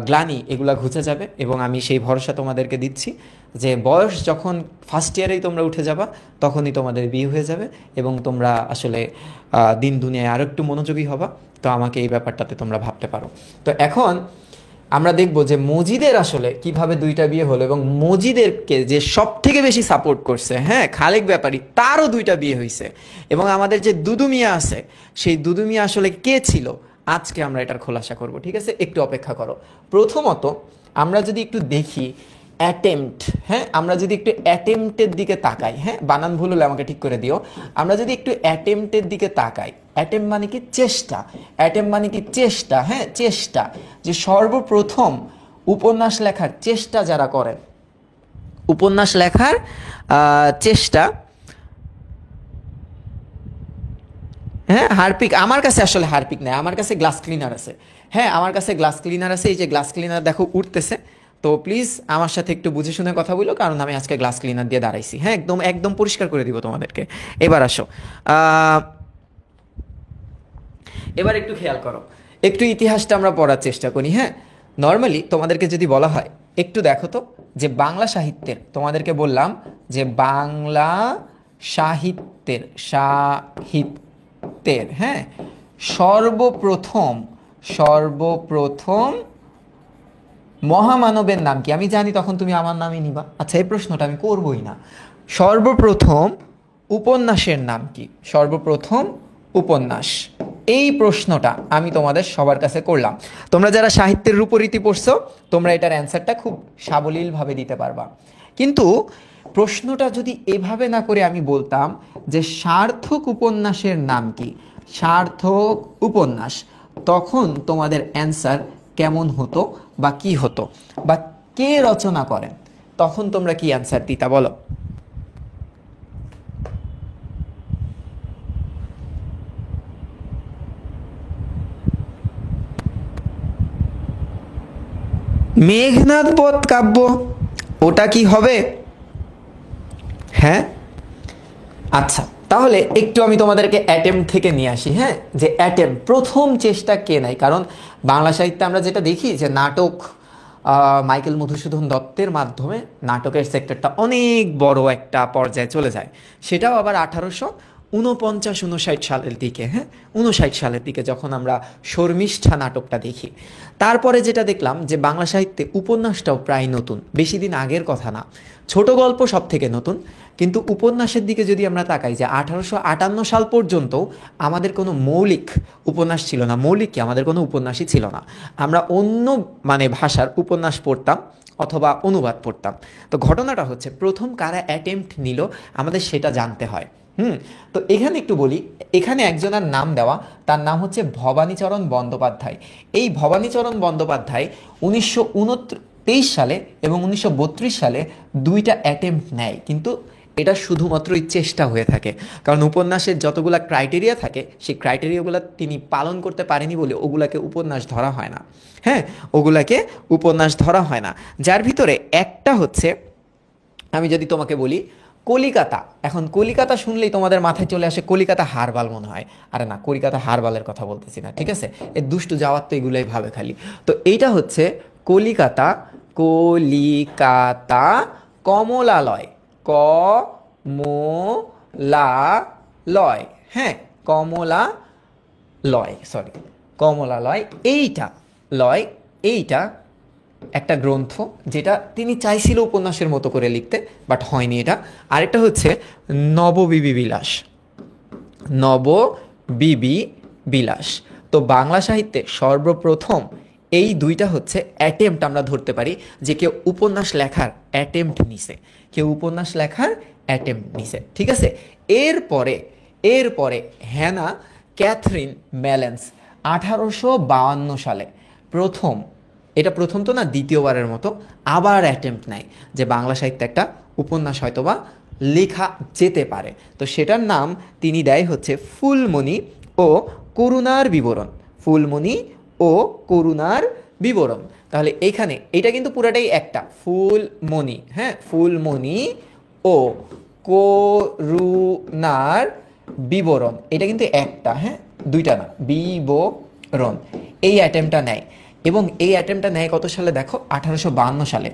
গ্লানি, এগুলা ঘুচে যাবে। এবং আমি সেই ভরসা তোমাদেরকে দিচ্ছি যে বয়স যখন ফার্স্ট ইয়ারেই তোমরা উঠে যাবা তখনই তোমাদের বিয়ে হয়ে যাবে এবং তোমরা আসলে দিন দুনিয়ায় আরও একটু মনোযোগী হবা। তো আমাকে এই ব্যাপারটাতে তোমরা ভাবতে পারো। তো এখন আমরা দেখব যে মজিদের আসলে কিভাবে দুইটা বিয়ে হলো এবং মজিদেরকে যে সব থেকে বেশি সাপোর্ট করছে, হ্যাঁ, খালেক ব্যাপারী, তারও দুইটা বিয়ে হয়েছে। এবং আমাদের যে দুদু মিয়া আছে, সেই দুদু মিয়া আসলে কে ছিল, আজকে আমরা এটার খোলাসা করব। ঠিক আছে, একটু অপেক্ষা করো। প্রথমত আমরা যদি একটু দেখি অ্যাটেম্পট, হ্যাঁ, আমরা যদি একটু অ্যাটেম্পটের দিকে তাকাই, হ্যাঁ, বানান ভুল হলে আমাকে ঠিক করে দিও। আমরা যদি একটু অ্যাটেম্পটের দিকে তাকাই, অ্যাটেম্প মানে কি? চেষ্টা। অ্যাটেম্প মানে কি? চেষ্টা, হ্যাঁ, চেষ্টা। যে সর্বপ্রথম উপন্যাস লেখার চেষ্টা যারা করেন, উপন্যাস লেখার চেষ্টা, হ্যাঁ, হারপিক। আমার কাছে আসলে হারপিক নেই, আমার কাছে গ্লাস ক্লিনার আছে। হ্যাঁ, আমার কাছে গ্লাস ক্লিনার আছে। এই যে গ্লাস ক্লিনার দেখো উঠতেছে। তো প্লিজ আমার সাথে একটু বুঝে শুনে কথা বলো, কারণ আমি আজকে গ্লাস ক্লিনার দিয়ে দাঁড়াইছি। হ্যাঁ, একদম একদম পরিষ্কার করে দিব তোমাদেরকে। এবার আসো, এবার একটু খেয়াল করো, একটু ইতিহাসটা আমরা পড়ার চেষ্টা করি। হ্যাঁ, নর্মালি তোমাদেরকে যদি বলা হয় একটু দেখো তো যে বাংলা সাহিত্যের, তোমাদেরকে বললাম যে বাংলা সাহিত্যের, সাহিত্যের, হ্যাঁ, সর্বপ্রথম, সর্বপ্রথম মহামানবের নাম কি? আমি জানি তখন তুমি আমার নামই নিবা। আচ্ছা, এই প্রশ্নটা আমি করবই না। সর্বপ্রথম উপন্যাসের নাম কি? সর্বপ্রথম উপন্যাস, এই প্রশ্নটা আমি তোমাদের সবার কাছে করলাম। তোমরা যারা সাহিত্যের রূপরীতি পড়ছো তোমরা এটার অ্যান্সারটা খুব সাবলীলভাবে দিতে পারবা। কিন্তু প্রশ্নটা যদি এভাবে না করে আমি বলতাম যে সার্থক উপন্যাসের নাম কি, সার্থক উপন্যাস, তখন তোমাদের অ্যান্সার কেমন হতো বা কি হতো বা কে রচনা করেন, তখন তোমরা কি অ্যান্সার দিতা বলো? মেঘনাদ বধ কাব্য, ওটা কি হবে? হ্যাঁ, আচ্ছা, তাহলে একটু আমি তোমাদেরকে অ্যাটেম্প থেকে নিয়ে আসি, হ্যাঁ, যে অ্যাটেম্প প্রথম চেষ্টা কে নেয়। কারণ বাংলা সাহিত্যে আমরা যেটা দেখি যে নাটক মাইকেল মধুসূদন দত্তের মাধ্যমে নাটকের সেক্টরটা অনেক বড় একটা পর্যায়ে চলে যায়, সেটাও আবার 1859 সালের দিকে, হ্যাঁ 59 সালের দিকে যখন আমরা শর্মিষ্ঠা নাটকটা দেখি। তারপরে যেটা দেখলাম যে বাংলা সাহিত্যে উপন্যাসটাও প্রায় নতুন, বেশি দিন আগের কথা না, ছোট গল্প সব থেকে নতুন। কিন্তু উপন্যাসের দিকে যদি আমরা তাকাই যে 1858 সাল পর্যন্ত আমাদের কোনো মৌলিক উপন্যাস ছিল না, মৌলিক কি আমাদের কোনো উপন্যাসই ছিল না, আমরা অন্য ভাষার উপন্যাস পড়তাম অথবা অনুবাদ পড়তাম। তো ঘটনাটা হচ্ছে প্রথম কারা অ্যাটেম্প্ট নিল আমাদের সেটা জানতে হয়। তো এখানে একটু বলি, এখানে একজনের নাম দেওয়া, তার নাম হচ্ছে ভবানীচরণ বন্দ্যোপাধ্যায়। এই ভবানীচরণ বন্দ্যোপাধ্যায় 1929 সালে এবং 1932 সালে দুইটা অ্যাটেম্প্ট নেয়, কিন্তু এটা শুধুমাত্রই চেষ্টা হয়ে থাকে, কারণ উপন্যাসের যতগুলা ক্রাইটেরিয়া থাকে সেই ক্রাইটেরিয়াগুলো তিনি পালন করতে পারেনি বলে ওগুলাকে উপন্যাস ধরা হয় না, হ্যাঁ ওগুলাকে উপন্যাস ধরা হয় না। যার ভিতরে একটা হচ্ছে, আমি যদি তোমাকে বলি কলিকাতা, এখন কলিকাতা শুনলেই তোমাদের মাথায় চলে আসে কলিকাতা হারবাল মনে হয়। আরে না, কলিকাতা হারবালের কথা বলতেছি না, ঠিক আছে, এর দুষ্টু যাওয়ার তো এগুলোই ভাবে খালি। তো এইটা হচ্ছে কলিকাতা, কলিকাতা কমলালয়, কমলালয়, হ্যাঁ কমলালয়, সরি কমলালয়, এইটা একটা গ্রন্থ যেটা তিনি চাইছিল উপন্যাসের মতো করে লিখতে, বাট হয়নি এটা। আরেকটা হচ্ছে নববিবি বিলাস, নববিবি বিলাস। তো বাংলা সাহিত্যে সর্বপ্রথম এই দুইটা হচ্ছে অ্যাটেম্প্ট আমরা ধরতে পারি যে কেউ উপন্যাস লেখার অ্যাটেম্প্ট নিছে, কেউ উপন্যাস লেখার অ্যাটেম্প্ট নিছে, ঠিক আছে। এরপরে হ্যানা ক্যাথরিন ম্যালেন্স 1852 সালে প্রথম, এটা প্রথম তো না, দ্বিতীয়বারের মতো আবার অ্যাটেম্প্ট নেয় যে বাংলা সাহিত্যে একটা উপন্যাস হয়তোবা লেখা যেতে পারে। তো সেটার নাম তিনি দেয় হচ্ছে ফুলমণি ও করুণার বিবরণ, ফুলমণি ও করুণার বিবরণ। তাহলে এইখানে এটা কিন্তু পুরাটাই একটা, ফুলমণি, হ্যাঁ ফুলমণি ও করুণার বিবরণ, এটা কিন্তু একটা, হ্যাঁ দুইটা না, বিবরণ। এই অ্যাটেম্পটা নেয়, এবং এই অ্যাটেম্পটা নেয় কত সালে দেখো, 1852 সালে।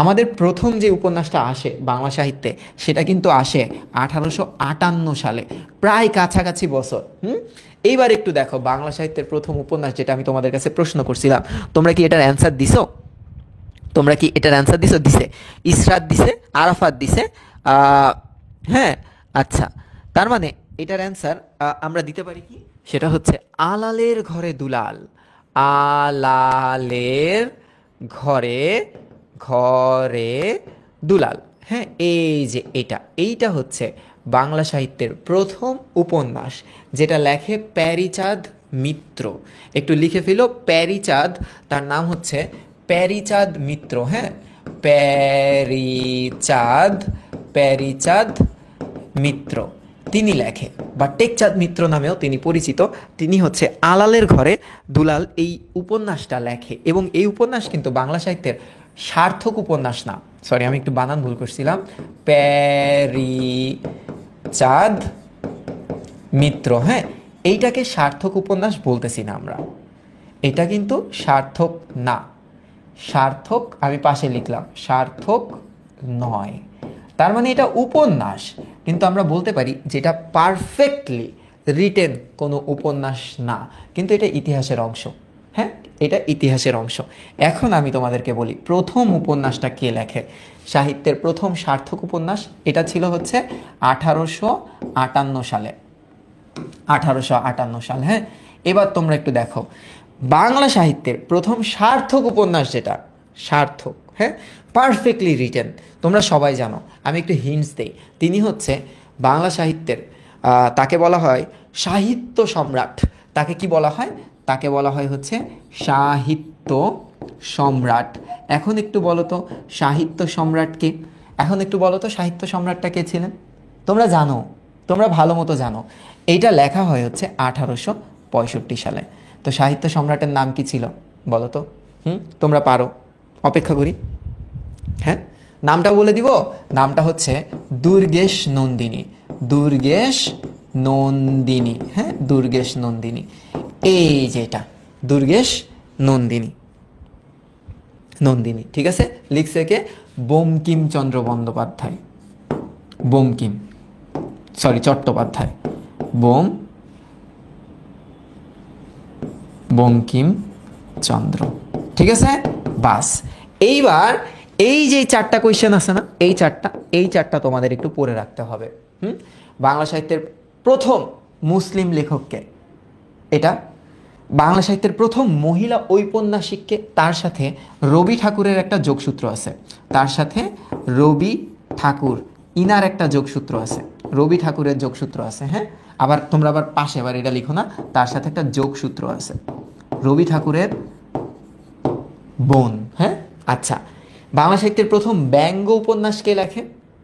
আমাদের প্রথম যে উপন্যাসটা আসে বাংলা সাহিত্যে সেটা কিন্তু আসে 1858 সালে, প্রায় কাছাকাছি বছর। এইবার একটু দেখো বাংলা সাহিত্যের প্রথম উপন্যাস, যেটা আমি তোমাদের কাছে প্রশ্ন করছিলাম, তোমরা কি এটার অ্যান্সার দিছো? দিছে, ইসরাত দিছে, আরাফাত দিছে, হ্যাঁ আচ্ছা, তার মানে এটার অ্যান্সার আমরা দিতে পারি কি, সেটা হচ্ছে আলালের ঘরে দুলাল, আলালের ঘরে দুলাল, হ্যাঁ এই যে এইটা হচ্ছে বাংলা সাহিত্যের প্রথম উপন্যাস, যেটা লেখে প্যারীচাঁদ মিত্র। একটু লিখে ফেলো প্যারীচাঁদ, তার নাম হচ্ছে প্যারীচাঁদ মিত্র, হ্যাঁ প্যারীচাঁদ মিত্র তিনি লেখে, বা টেকচাঁদ মিত্র নামেও তিনি পরিচিত। তিনি হচ্ছে আলালের ঘরে দুলাল এই উপন্যাসটা লেখে, এবং এই উপন্যাস কিন্তু বাংলা সাহিত্যের সার্থক উপন্যাস না, সরি আমি একটু বানান ভুল করছিলাম, প্যারীচাঁদ মিত্র, হ্যাঁ এইটাকে সার্থক উপন্যাস বলতেছি না আমরা, এটা কিন্তু সার্থক না, সার্থক আমি পাশে লিখলাম, সার্থক নয়। তার মানে এটা উপন্যাস, কিন্তু আমরা বলতে পারি যেটা পারফেক্টলি রিটেন কোনো উপন্যাস না, কিন্তু এটা ইতিহাসের অংশ, হ্যাঁ এটা ইতিহাসের অংশ। এখন আমি তোমাদেরকে বলি প্রথম উপন্যাসটা কে লেখে, সাহিত্যের প্রথম সার্থক উপন্যাস, এটা ছিল হচ্ছে 1858 সালে, 1858 সাল, হ্যাঁ। এবার তোমরা একটু দেখো বাংলা সাহিত্যের প্রথম সার্থক উপন্যাস, যেটা সার্থক, হ্যাঁ পারফেক্টলি রিটেন, তোমরা সবাই জানো, আমি একটু হিন্টস দেই, তিনি হচ্ছে বাংলা সাহিত্যের, তাকে বলা হয় সাহিত্য সম্রাট। তাকে কি বলা হয়? তাকে বলা হয় হচ্ছে সাহিত্য সম্রাট। এখন একটু বলো তো সাহিত্য সম্রাটকে, এখন একটু বলো তো সাহিত্য সম্রাটটা কে ছিলেন? তোমরা জানো, তোমরা ভালো মতো জানো, এইটা লেখা হয় হচ্ছে 1865 সালে। তো সাহিত্য সম্রাটের নাম কি ছিল বলো তো? তোমরা পারো, অপেক্ষা করি। হ্যাঁ নামটা বলে দিব, নামটা হচ্ছে দুর্গেশ নন্দিনী। দুর্গেশ নন্দিনী, হ্যাঁ দুর্গেশ নন্দিনী, এই যেটা দুর্গেশ নন্দিনী, নন্দিনী, ঠিক আছে। লিখছে কে? বঙ্কিমচন্দ্র বন্দ্যোপাধ্যায়, চট্টোপাধ্যায়, বঙ্কিমচন্দ্র, ঠিক আছে। বাস, এইবার এই যে চারটা কোয়েশ্চেন আছে না, এই চারটা তোমাদের একটু পড়ে রাখতে হবে। বাংলা সাহিত্যের প্রথম মুসলিম লেখককে, এটা বাংলা সাহিত্যের প্রথম মহিলা ঔপন্যাসিককে, তার সাথে রবি ঠাকুরের একটা যোগসূত্র আছে, তার সাথে রবি ঠাকুর ইনার একটা যোগসূত্র আছে, রবি ঠাকুরের যোগসূত্র আছে, হ্যাঁ। আবার তোমরা আবার পাশে আবার এটা লিখো না, তার সাথে একটা যোগসূত্র আছে, রবি ঠাকুরের বোন, হ্যাঁ। আচ্ছা, বাংলা সাহিত্যের প্রথম ব্যঙ্গ উপন্যাস কে লেখে,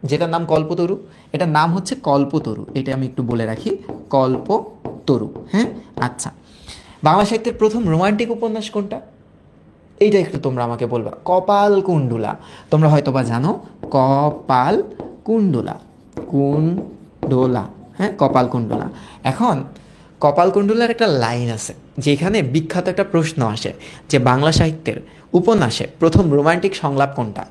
যেটার নাম কল্পতরু, এটার নাম হচ্ছে কল্পতরু, এটা আমি একটু বলে রাখি, কল্পতরু, হ্যাঁ। আচ্ছা, বাংলা সাহিত্যের প্রথম রোমান্টিক উপন্যাস কোনটা, এইটা একটু তোমরা আমাকে বলবা। কপালকুণ্ডলা, তোমরা হয়তো বা জানো কপালকুণ্ডলা, হ্যাঁ কপালকুণ্ডলা। এখন কপালকুণ্ডলার একটা লাইন আছে যেখানে বিখ্যাত একটা প্রশ্ন আসে যে বাংলা সাহিত্যের উপন্যাসে প্রথম রোমান্টিক সংলাপ কোনটা।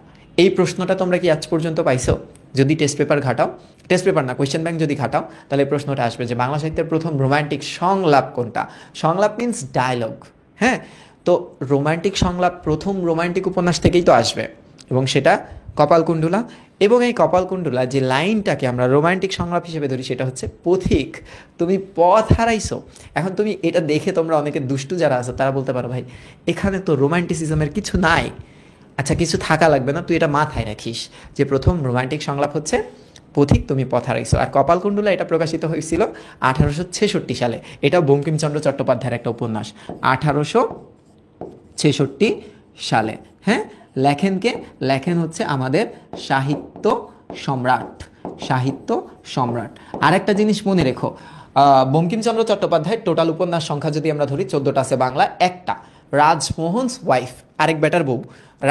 এই প্রশ্নটা তোমরা কি আজ পর্যন্ত পাইছো? যদি টেস্ট পেপার ঘাটাও, টেস্ট পেপার না কোয়েশ্চেন ব্যাংক যদি ঘাটাও, তাহলে এই প্রশ্নটা আসবে যে বাংলা সাহিত্যের প্রথম রোমান্টিক সংলাপ কোনটা। সংলাপ মিন্স ডায়লগ, হ্যাঁ। তো রোমান্টিক সংলাপ প্রথম রোমান্টিক উপন্যাস থেকেই তো আসবে, এবং সেটা কপালকুণ্ডলা। এবং এই কপালকুণ্ডলা যে লাইনটাকে আমরা রোমান্টিক সংলাপ হিসেবে ধরি সেটা হচ্ছে পথিক তুমি পথ হারাইছো। এখন তুমি এটা দেখে তোমরা অনেকে দুষ্টু যারা আছে তারা বলতে পারো ভাই এখানে তো রোমান্টিসিজমের কিছু নাই। আচ্ছা, কিছু থাকা লাগবে না, তুই এটা মাথায় রাখিস যে প্রথম রোমান্টিক সংলাপ হচ্ছে পথিক তুমি পথ হারাইছো। আর কপালকুণ্ডলা এটা প্রকাশিত হয়েছিল 1866 সালে। এটাও বঙ্কিমচন্দ্র চট্টোপাধ্যায়ের একটা উপন্যাস, 1866 সালে, হ্যাঁ। লেখেন হচ্ছে আমাদের সাহিত্য সম্রাট। আরেকটা জিনিস মনে রেখো, বঙ্কিমচন্দ্র চট্টোপাধ্যায়ের টোটাল উপন্যাস সংখ্যা যদি আমরা ধরি 14টা আছে বাংলা, একটা রাজমোহনস ওয়াইফ, আরেক বেটার বউ,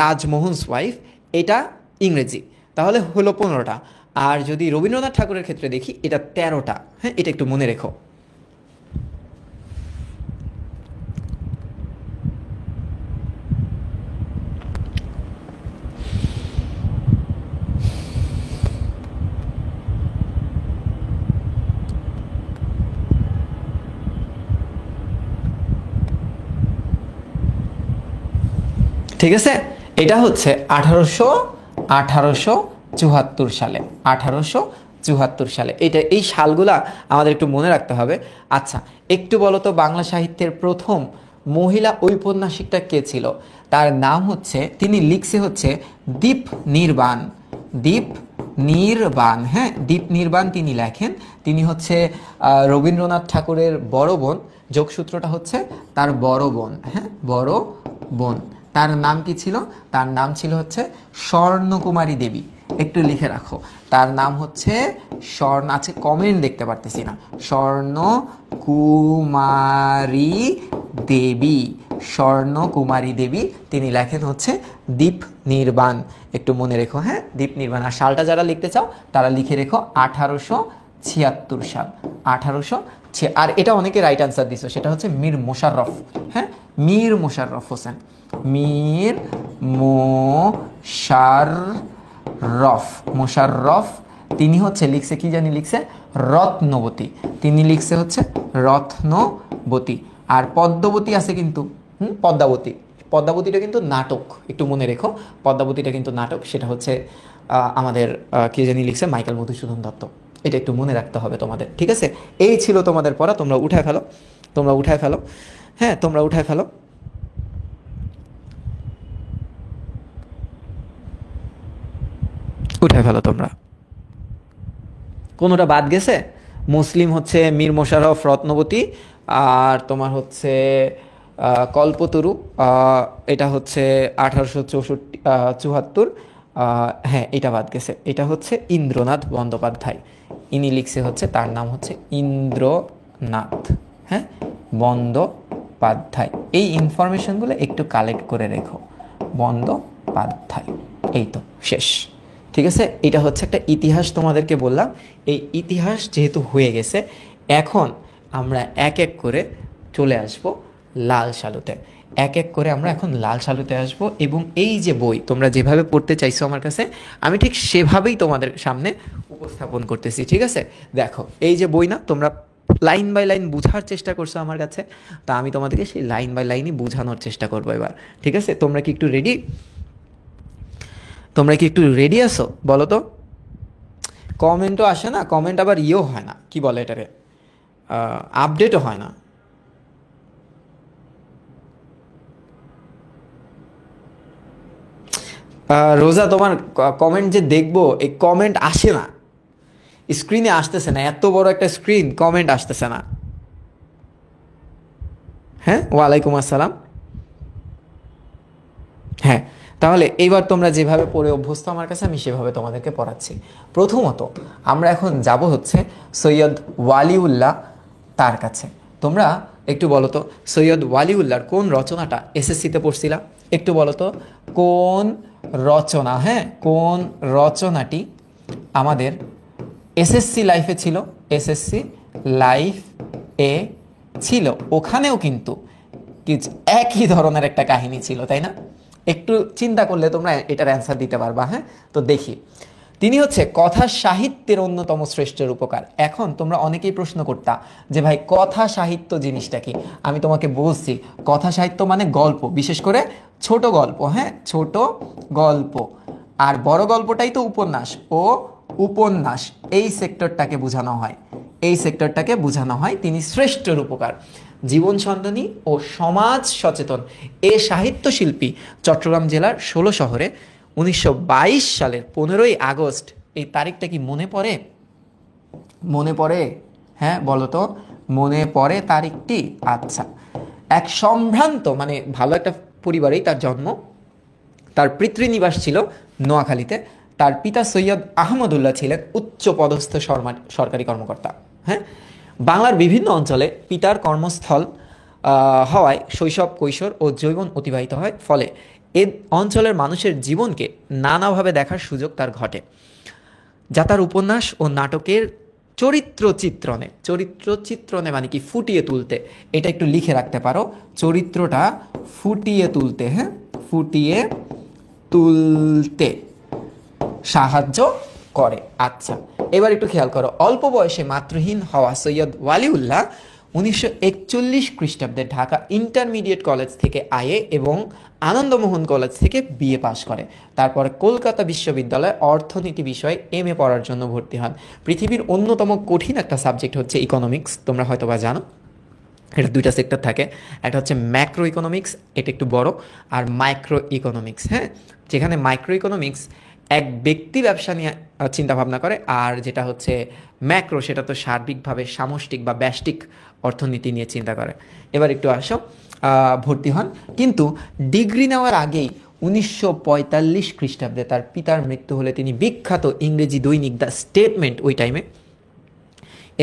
রাজমোহনস ওয়াইফ, এটা ইংরেজি, তাহলে হলো 15টা। আর যদি রবীন্দ্রনাথ ঠাকুরের ক্ষেত্রে দেখি এটা 13টা, হ্যাঁ। এটা একটু মনে রেখো। ঠিক আছে, এটা হচ্ছে 1874 সালে, 1874 সালে। এই সালগুলা আমাদের একটু মনে রাখতে হবে। আচ্ছা, একটু বলো তো বাংলা সাহিত্যের প্রথম মহিলা ঔপন্যাসিকটা কে ছিল? তার নাম হচ্ছে, তিনি লিখছে হচ্ছে দীপ নির্বাণ, হ্যাঁ দীপ নির্বাণ তিনি লেখেন। তিনি হচ্ছে রবীন্দ্রনাথ ঠাকুরের বড় বোন, যোগসূত্রটা হচ্ছে তার বড় বোন, হ্যাঁ বড় বোন। তার নাম কি ছিল? তার নাম ছিল হচ্ছে স্বর্ণকুমারী দেবী। একটু লিখে রাখো, তার নাম হচ্ছে আছে কমেন্ট দেখতে পারতেছি না, স্বর্ণকুমারী দেবী। তিনি লেখেন হচ্ছে দীপ নির্বাণ, একটু মনে রেখো, হ্যাঁ দীপ নির্বাণ। আর সালটা যারা লিখতে চাও তারা লিখে রেখো 1876 সাল, 1800। আর এটা অনেকে রাইট আনসার দিছো, সেটা হচ্ছে মীর মোশাররফ, হ্যাঁ মীর মোশাররফ হোসেন, মোশাররফ। তিনি হচ্ছে লিখছে কি জানি, লিখছে রত্নবতী, তিনি লিখছে হচ্ছে রত্নবতী। আর পদ্মাবতী আছে কিন্তু, পদ্মাবতীটা কিন্তু নাটক, একটু মনে রেখো, পদ্মাবতীটা কিন্তু নাটক, সেটা হচ্ছে আমাদের কে জানি লিখছে, মাইকেল মধুসূদন দত্ত। এটা একটু মনে রাখতে হবে তোমাদের, ঠিক আছে। এই ছিল তোমাদের পড়া, তোমরা উঠায় ফেলো, হ্যাঁ তোমরা উঠায় ফেলো। তোমরা কোনোটা বাদ গেছে? মুসলিম হচ্ছে মীর মোশাররফ, রত্নবতী, আর তোমার হচ্ছে কল্পতরু, এটা হচ্ছে 1874। হ্যাঁ এটা বাদ গেছে, এটা হচ্ছে ইন্দ্রনাথ বন্দ্যোপাধ্যায়, ইনি লিখছে হচ্ছে, তার নাম হচ্ছে ইন্দ্রনাথ, হ্যাঁ বন্দ্যোপাধ্যায়। এই ইনফরমেশনগুলো একটু কালেক্ট করে রেখো, বন্দ্যোপাধ্যায়। এই তো শেষ। ঠিক আছে, এটা হচ্ছে একটা ইতিহাস তোমাদেরকে বললাম। এই ইতিহাস যেহেতু হয়ে গেছে, এখন আমরা এক এক করে চলে আসব লাল সালুতে। এক এক করে আমরা এখন লাল সালুতে আসব, এবং এই যে বই তোমরা যেভাবে পড়তে চাইছো আমার কাছে, আমি ঠিক সেভাবেই তোমাদের সামনে উপস্থাপন করতেছি। ঠিক আছে, দেখো এই যে বই না, তোমরা লাইন বাই লাইন বোঝার চেষ্টা করছো আমার কাছে, তা আমি তোমাদেরকে সেই লাইন বাই লাইনই বোঝানোর চেষ্টা করবো এবার। ঠিক আছে, তোমরা কি একটু রেডি? তোমরা কি একটু রেডি আছো বলো তো? কমেন্টও আসে না, কমেন্ট আবার ইয়েও হয় না, কি বলে এটারে, আপডেটও হয় না। রোজা, তোমার কমেন্ট যে দেখবো, এই কমেন্ট আসে না, স্ক্রিনে আসতেছে না, এত বড় একটা স্ক্রিন, কমেন্ট আসতেছে না। হ্যাঁ, ওয়ালাইকুম আসসালাম। হ্যাঁ, তাহলে এইবার তোমরা যেভাবে পড়ে অভ্যস্ত আমার কাছে, আমি সেভাবে তোমাদেরকে পড়াচ্ছি। প্রথমত আমরা এখন যাব হচ্ছে সৈয়দ ওয়ালিউল্লাহ তার কাছে। তোমরা একটু বলো তো, সৈয়দ ওয়ালিউল্লাহর কোন রচনাটা এসএসসিতে পড়ছিলা? একটু বলো তো, কোন রচনা, হ্যাঁ কোন রচনাটি আমাদের এসএসসি লাইফে ছিল? এসএসসি লাইফ এ ছিল, ওখানেও কিন্তু একই ধরনের একটা কাহিনী ছিল, তাই না? একটু চিন্তা করলে তোমরা এটার অ্যান্সার দিতে পারবা। হ্যাঁ, তো দেখি। তিনি হচ্ছে কথা সাহিত্যের অন্যতম শ্রেষ্ঠ রূপকার। এখন তোমরা অনেকেই প্রশ্ন করতা যে ভাই কথা সাহিত্য জিনিসটা কি? আমি তোমাকে বলছি, কথা সাহিত্য মানে গল্প, বিশেষ করে ছোট গল্প। হ্যাঁ, ছোট গল্প, আর বড় গল্পটাই তো উপন্যাস। ও উপন্যাস, এই সেক্টরটাকে বোঝানো হয়, এই সেক্টরটাকে বোঝানো হয়। তিনি শ্রেষ্ঠ রূপকার, জীবন সন্ধানী ও সমাজ সচেতন এ সাহিত্য শিল্পী। চট্টগ্রাম জেলার ১৬ শহরে ১৯২২ সালের ১৫ই আগস্ট, এই তারিখটা কি মনে পড়ে? মনে পড়ে? হ্যাঁ বলো তো, মনে পড়ে তারিখটি? আচ্ছা, এক সম্ভ্রান্ত মানে ভালো একটা পরিবারেই তার জন্ম। তার পিতৃনিবাস ছিল নোয়াখালীতে। তার পিতা সৈয়দ আহমদুল্লাহ ছিলেন উচ্চ পদস্থ সরকারি কর্মকর্তা। হ্যাঁ, বাংলার বিভিন্ন অঞ্চলে পিতার কর্মস্থল হওয়ায় শৈশব, কৈশোর ও যৌবন অতিবাহিত হয়। ফলে এ অঞ্চলের মানুষের জীবনকে নানাভাবে দেখার সুযোগ তার ঘটে, যা তার উপন্যাস ও নাটকের চরিত্র চিত্রণে মানে কি ফুটিয়ে তুলতে, এটা একটু লিখে রাখতে পারো, চরিত্রটা ফুটিয়ে তুলতে, হ্যাঁ ফুটিয়ে তুলতে সাহায্য করে। আচ্ছা, এবার একটু খেয়াল করো, অল্প বয়সে মাতৃহীন হওয়া সৈয়দ ওয়ালিউল্লাহ ১৯৪১ খ্রিস্টাব্দে ঢাকা ইন্টারমিডিয়েট কলেজ থেকে আইএ এবং আনন্দমোহন কলেজ থেকে বিএ পাশ করে। তারপরে কলকাতা বিশ্ববিদ্যালয়ে অর্থনীতি বিষয়ে এমএ পড়ার জন্য ভর্তি হন। পৃথিবীর অন্যতম কঠিন একটা সাবজেক্ট হচ্ছে ইকোনমিক্স, তোমরা হয়তো বা জানো। এটা দুইটা সেক্টর থাকে, একটা হচ্ছে ম্যাক্রো ইকোনমিক্স, এটা একটু বড়, আর মাইক্রো ইকোনমিক্স। হ্যাঁ, যেখানে মাইক্রো ইকোনমিক্স এক ব্যক্তি ব্যবসা নিয়ে চিন্তাভাবনা করে, আর যেটা হচ্ছে ম্যাক্রো, সেটা তো সার্বিকভাবে সামষ্টিক বা ব্যষ্টিক অর্থনীতি নিয়ে চিন্তা করে। এবার একটু আসো, ভর্তি হন, কিন্তু ডিগ্রি নেওয়ার আগেই ১৯৪৫ খ্রিস্টাব্দে তার পিতার মৃত্যু হলে তিনি বিখ্যাত ইংরেজি দৈনিক দ্য স্টেটমেন্ট, ওই টাইমে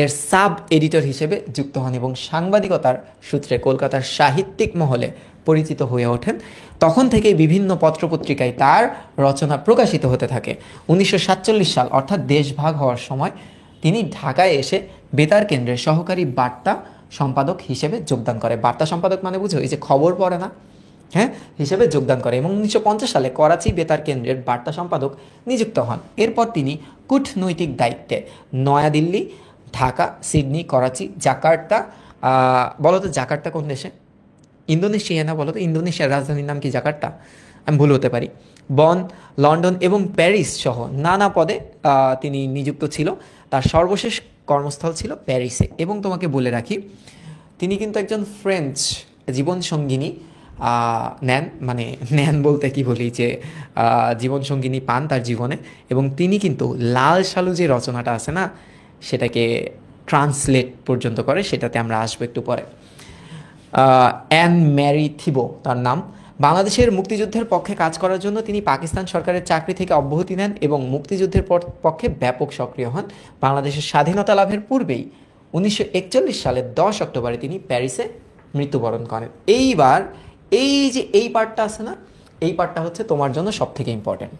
এর সাব এডিটর হিসেবে যুক্ত হন এবং সাংবাদিকতার সূত্রে কলকাতার সাহিত্যিক মহলে পরিচিত হয়ে ওঠেন। তখন থেকে বিভিন্ন পত্রপত্রিকায় তার রচনা প্রকাশিত হতে থাকে। ১৯৪৭ সাল অর্থাৎ দেশভাগ হওয়ার সময় তিনি ঢাকায় এসে বেতার কেন্দ্রের সহকারী বার্তা সম্পাদক হিসেবে যোগদান করে। বার্তা সম্পাদক মানে বুঝো, এই যে খবর পড়ে না, হ্যাঁ, হিসেবে যোগদান করে এবং ১৯৫০ সালে করাচি বেতার কেন্দ্রের বার্তা সম্পাদক নিযুক্ত হন। এরপর তিনি কূটনৈতিক দায়িত্বে নয়াদিল্লি, ঢাকা, সিডনি, করাচি, জাকার্তা, বলো তো জাকার্তা কোন দেশে? ইন্দোনেশিয়া না? বলো তো ইন্দোনেশিয়ার রাজধানীর নাম কি? জাকার্তা? আমি ভুল হতে পারি। বন, লন্ডন এবং প্যারিস সহ নানা পদে তিনি নিযুক্ত ছিল। তার সর্বশেষ কর্মস্থল ছিল প্যারিসে। এবং তোমাকে বলে রাখি, তিনি কিন্তু একজন ফ্রেঞ্চ জীবনসঙ্গিনী নেন বলতে কি বলি, যে জীবনসঙ্গিনী পান তার জীবনে, এবং তিনি কিন্তু লাল সালু যে রচনাটা আছে না, সেটাকে ট্রান্সলেট পর্যন্ত করে, সেটাতে আমরা আসবো একটু পরে। অ্যান ম্যারি থিবো তার নাম। বাংলাদেশের মুক্তিযুদ্ধের পক্ষে কাজ করার জন্য তিনি পাকিস্তান সরকারের চাকরি থেকে অব্যাহতি নেন এবং মুক্তিযুদ্ধের পক্ষে ব্যাপক সক্রিয় হন। বাংলাদেশের স্বাধীনতা লাভের পূর্বেই ১৯৪১ সালের ১০ অক্টোবরে তিনি প্যারিসে মৃত্যুবরণ করেন। এইবার এই যে এই পার্টটা আছে না, এই পার্টটা হচ্ছে তোমার জন্য সব থেকে ইম্পর্ট্যান্ট।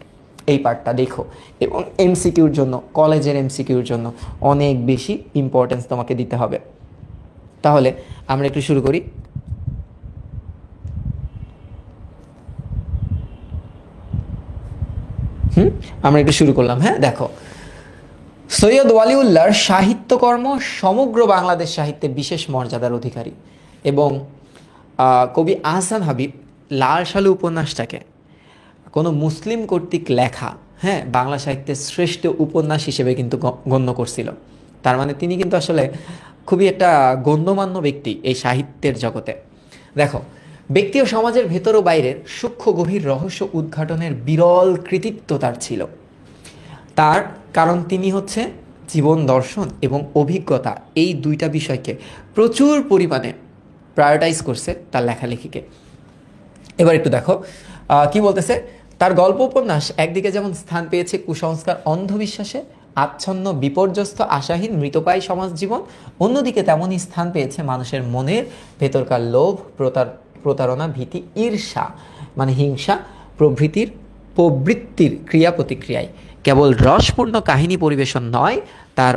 এই পার্টটা দেখো, এবং এমসিকিউর জন্য, কলেজের এমসিকিউর জন্য অনেক বেশি ইম্পর্টেন্স তোমাকে দিতে হবে। তাহলে আমরা একটু শুরু করি। আমরা একটু শুরু করলাম। হ্যাঁ, দেখো, সৈয়দ ওয়ালিউল্লাহর সাহিত্যকর্ম সমগ্র বাংলাদেশ সাহিত্যে বিশেষ মর্যাদার অধিকারী, এবং কবি আহসান হাবীব লাল সালু উপন্যাসটাকে কোনো মুসলিম কর্তৃক লেখা, হ্যাঁ, বাংলা সাহিত্যের শ্রেষ্ঠ উপন্যাস হিসেবে কিন্তু গণ্য করছিল। তার মানে তিনি কিন্তু আসলে খুবই একটা গণ্যমান্য ব্যক্তি এই সাহিত্যের জগতে। দেখো, ব্যক্তি ও সমাজের ভেতর ও বাইরের সূক্ষ্ম গভীর রহস্য উদ্ঘাটনের বিরল কৃতিত্ব তার ছিল। তার কারণ তিনি হচ্ছে জীবন দর্শন এবং অভিজ্ঞতা, এই দুইটা বিষয়কে প্রচুর পরিমাণে প্রায়োরিটাইজ করছে তার লেখালেখিকে। এবার একটু দেখো কি বলতেছে। তার গল্প উপন্যাস একদিকে যেমন স্থান পেয়েছে কুসংস্কার অন্ধবিশ্বাসে আচ্ছন্ন বিপর্যস্ত আশাহীন মৃতপ্রায় সমাজ জীবন, অন্যদিকে তেমনই স্থান পেয়েছে মানুষের মনের ভেতরকার লোভ, প্রতারণা, ভীতি, ঈর্ষা মানে হিংসা প্রবৃত্তির ক্রিয়া প্রতিক্রিয়ায়। কেবল রসপূর্ণ কাহিনী পরিবেশন নয়, তার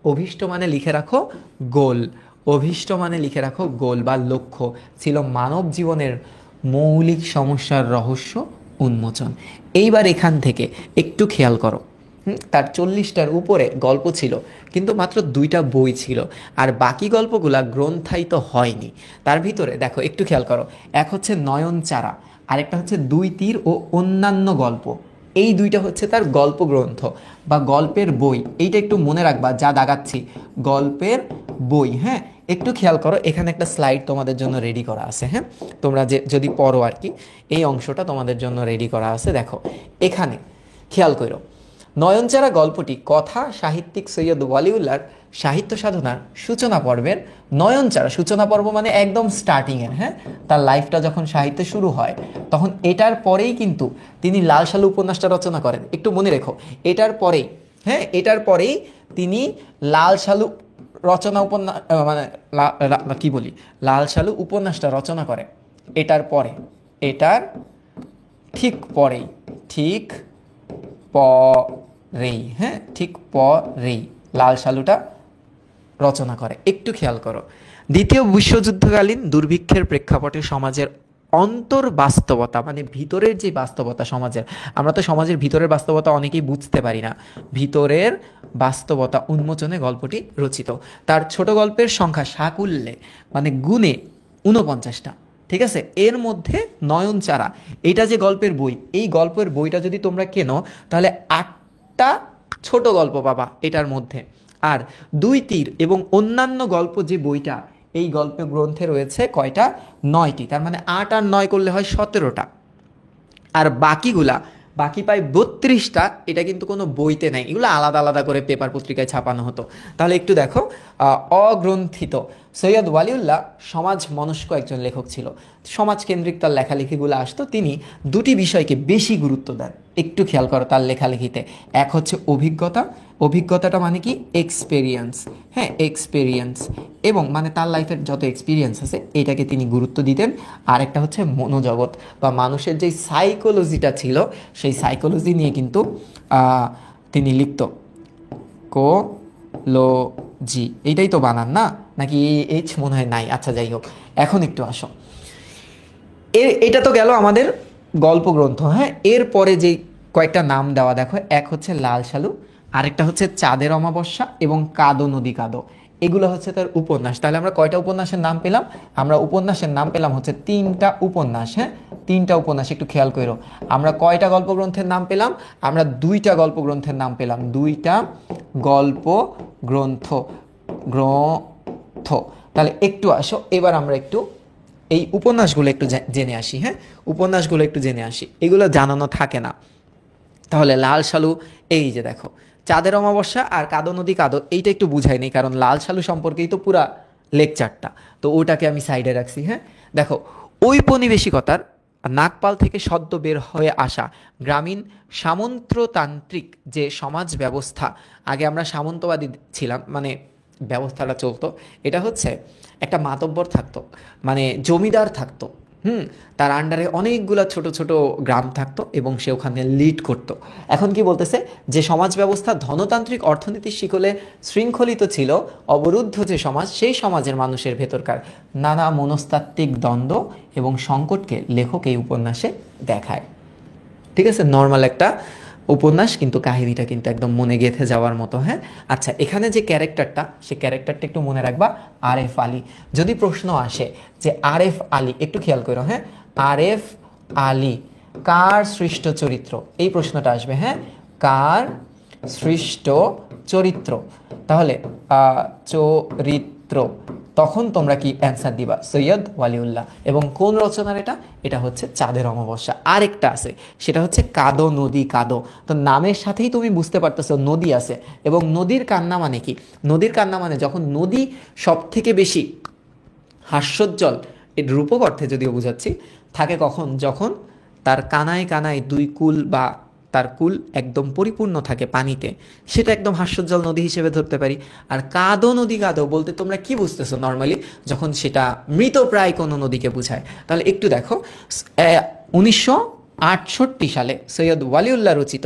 অভীষ্ট মানে লিখে রাখো গোল, অভীষ্ট মানে লিখে রাখো গোল বা লক্ষ্য ছিল মানব জীবনের মৌলিক সমস্যার রহস্য উন্মোচন। এইবার এখান থেকে একটু খেয়াল করো, তার 40টার উপরে গল্প ছিল, কিন্তু মাত্র 2টা বই ছিল, আর বাকি গল্পগুলা গ্রন্থায়িত হয়নি। তার ভিতরে দেখো একটু খেয়াল করো, এক হচ্ছে নয়নচারা, আরেকটা হচ্ছে 2 তীর ও অন্যান্য গল্প। এই দুইটা হচ্ছে তার গল্প গ্রন্থ বা গল্পের বই। এইটা একটু মনে রাখবা, যা দাগাচ্ছি গল্পের বই। হ্যাঁ, একটু খেয়াল করো, এখানে একটা স্লাইড তোমাদের জন্য রেডি করা আছে। হ্যাঁ, তোমরা যদি পড়ো আর কি, এই অংশটা তোমাদের জন্য রেডি করা আছে। দেখো এখানে খেয়াল করো, নয়নচারা গল্পটি কথা সাহিত্যিক সৈয়দ ওয়ালিউল্লাহর সাহিত্য সাধনার সূচনা পর্বের, নয়নচারা সূচনা পর্ব মানে একদম স্টার্টিংয়ের, হ্যাঁ, তার লাইফটা যখন সাহিত্যে শুরু হয় তখন এটার পরেই কিন্তু তিনি লাল সালু উপন্যাসটা রচনা করেন। একটু মনে রেখো, এটার পরেই, হ্যাঁ, এটার পরেই তিনি লাল সালু রচনা উপন্যাস মানে কি বলি লাল সালু উপন্যাসটা রচনা করে। এটার পরে, এটার ঠিক পরেই, হ্যাঁ, ঠিক পরেই লাল সালুটা রচনা করে। একটু খেয়াল করো, দ্বিতীয় বিশ্বযুদ্ধকালীন দুর্ভিক্ষের প্রেক্ষাপটে সমাজের অন্তর্বাস্তবতা মানে ভিতরের যে বাস্তবতা সমাজের, আমরা তো সমাজের ভিতরের বাস্তবতা অনেকেই বুঝতে পারি না, ভিতরের বাস্তবতা উন্মোচনে গল্পটি রচিত। তার ছোট গল্পের সংখ্যা সাকুল্যে মানে গুণে 49টা, ঠিক আছে। এর মধ্যে নয়নচারা, এটা যে গল্পের বই, এই গল্পের বইটা যদি তোমরা কেনো তাহলে 8টা ছোট গল্প পাবা এটার মধ্যে। আর 2 তীর এবং অন্যান্য গল্প যে বইটা, এই গল্প গ্রন্থে রয়েছে কয়টা? 9টি। তার মানে 8 আর 9 করলে হয় 17টা। আর বাকি প্রায় 32টা, এটা কিন্তু কোনো বইতে নাই, এগুলো আলাদা আলাদা করে পেপার পত্রিকায় ছাপানো হতো। তাহলে একটু দেখো, অগ্রন্থিত সৈয়দ ওয়ালিউল্লাহ সমাজ মনস্ক একজন লেখক ছিল, সমাজকেন্দ্রিক তার লেখালেখিগুলো আসতো। তিনি 2টি বিষয়কে বেশি গুরুত্ব দেন, একটু খেয়াল করো তার লেখালেখিতে। এক হচ্ছে অভিজ্ঞতাটা মানে কি? এক্সপেরিয়েন্স, হ্যাঁ, এক্সপেরিয়েন্স, এবং মানে তার লাইফের যত এক্সপিরিয়েন্স আছে এটাকে তিনি গুরুত্ব দিতেন। আর একটা হচ্ছে মনোজগৎ বা মানুষের যে সাইকোলজিটা ছিল, সেই সাইকোলজি নিয়ে কিন্তু তিনি লিখত। কোলজি, এইটাই তো বানান না, নাকি এইচ মনে হয় নাই? আচ্ছা, যাই হোক, এখন একটু আসো, এটা তো গেল আমাদের গল্প গ্রন্থ। হ্যাঁ, এরপরে যে কয়েকটা নাম দেওয়া দেখো, এক হচ্ছে লাল সালু, আরেকটা হচ্ছে চাঁদের অমাবস্যা এবং কাদো নদী কাদো, এগুলো হচ্ছে তার উপন্যাস। তাহলে আমরা কয়টা উপন্যাসের নাম পেলাম? আমরা উপন্যাসের নাম পেলাম হচ্ছে 3টা উপন্যাস। হ্যাঁ, 3টা উপন্যাস। একটু খেয়াল করো, আমরা কয়টা গল্প গ্রন্থের নাম পেলাম? আমরা 2টা গল্প গ্রন্থের নাম পেলাম, 2টা গল্প গ্রন্থ। তাহলে একটু আসো, এবার আমরা একটু এই উপন্যাসগুলো একটু জেনে আসি। হ্যাঁ, উপন্যাসগুলো একটু জেনে আসি, এগুলো জানানো থাকে না। তাহলে লাল সালু, এই যে দেখো, চাঁদের অমাবস্যা আর কাদো নদী কাদো, এইটা একটু বুঝাই নেই, কারণ লাল সালু সম্পর্কেই তো পুরা লেকচারটা, তো ওটাকে আমি সাইডে রাখছি। হ্যাঁ, দেখো, ঔপনিবেশিকতার নাগপাল থেকে সদ্য বের হয়ে আসা গ্রামীণ সামন্ততান্ত্রিক যে সমাজ ব্যবস্থা, আগে আমরা সামন্তবাদী ছিলাম, মানে ব্যবস্থাটা চলতো, এটা হচ্ছে একটা মাতব্বর থাকতো, মানে জমিদার থাকতো, তার আন্ডারে অনেকগুলো ছোট ছোট গ্রাম থাকতো এবং সে ওখানে লিড করত। এখন কি বলতেছে, যে সমাজ ব্যবস্থা ধনতান্ত্রিক অর্থনীতির শিকলে শৃঙ্খলিত ছিল, অবরুদ্ধ যে সমাজ, সেই সমাজের মানুষের ভেতরকার নানা মনস্তাত্ত্বিক দ্বন্দ্ব এবং সংকটকে লেখক এই উপন্যাসে দেখায়। ঠিক আছে, নর্মাল একটা উপন্যাস, কিন্তু কাহিনীটা কিন্তু একদম মনে গেঁথে যাওয়ার মতো। হ্যাঁ, আচ্ছা, এখানে যে ক্যারেক্টারটা, সে ক্যারেক্টারটা একটু মনে রাখবা, আরএফ আলী। যদি প্রশ্ন আসে যে আরএফ আলী, একটু খেয়াল করো। হ্যাঁ, আরএফ আলী কার সৃষ্ট চরিত্র, এই প্রশ্নটা আসবে। হ্যাঁ, কার সৃষ্ট চরিত্র, তাহলে চরিত্র, তখন তোমরা কি অ্যান্সার দিবা? সৈয়দ ওয়ালিউল্লাহ। এবং কোন রচনার এটা? এটা হচ্ছে চাঁদের অমাবস্যা। আরেকটা আছে, সেটা হচ্ছে কাদো নদী কাদো। তো নামের সাথেই তুমি বুঝতে পারতেছো নদী আছে। এবং নদীর কান্না মানে কি? নদীর কান্না মানে যখন নদী সব থেকে বেশি হাস্যোজ্জ্বল, এর রূপক অর্থে যদিও বুঝাচ্ছি, থাকে কখন? যখন তার কানায় কানায় দুই কুল বা তার কুল একদম পরিপূর্ণ থাকে পানিতে, সেটা একদম হাস্যোজ্জ্বল নদী হিসেবে ধরতে পারি। আর কাদো নদী কাদো বলতে তোমরা কি বুঝতেছো নর্মালি? যখন সেটা মৃতপ্রায় কোনো নদীকে বোঝায়। তাহলে একটু দেখো, 1968 সালে সৈয়দ ওয়ালিউল্লাহ রচিত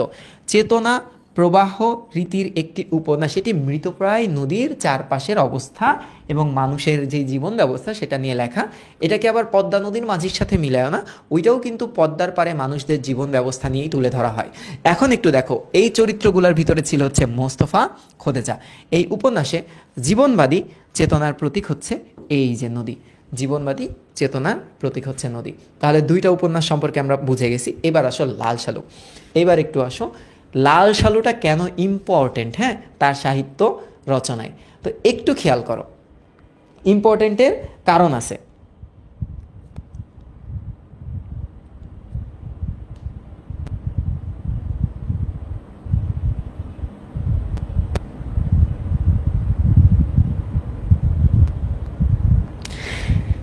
চেতনা প্রবাহ রীতির একটি উপন্যাস, এটি মৃতপ্রায় নদীর চারপাশের অবস্থা এবং মানুষের যে জীবন ব্যবস্থা সেটা নিয়ে লেখা। এটাকে আবার পদ্মা নদীর মাঝির সাথে মিলায় না, ওইটাও কিন্তু পদ্মার পারে মানুষদের জীবন ব্যবস্থা নিয়েই তুলে ধরা হয়। এখন একটু দেখো, এই চরিত্রগুলোর ভিতরে ছিল হচ্ছে মোস্তফা খোদেজা। এই উপন্যাসে জীবনবাদী চেতনার প্রতীক হচ্ছে এই যে নদী, জীবনবাদী চেতনার প্রতীক হচ্ছে নদী। তাহলে দুইটা উপন্যাস সম্পর্কে আমরা বুঝে গেছি। এবার আসো লাল সালু। এবার একটু আসো লাল সালুটা কেন ইম্পর্টেন্ট, হ্যাঁ, তার সাহিত্য রচনায়। তো একটু খেয়াল করো, ইম্পর্টেন্টের কারণ আছে।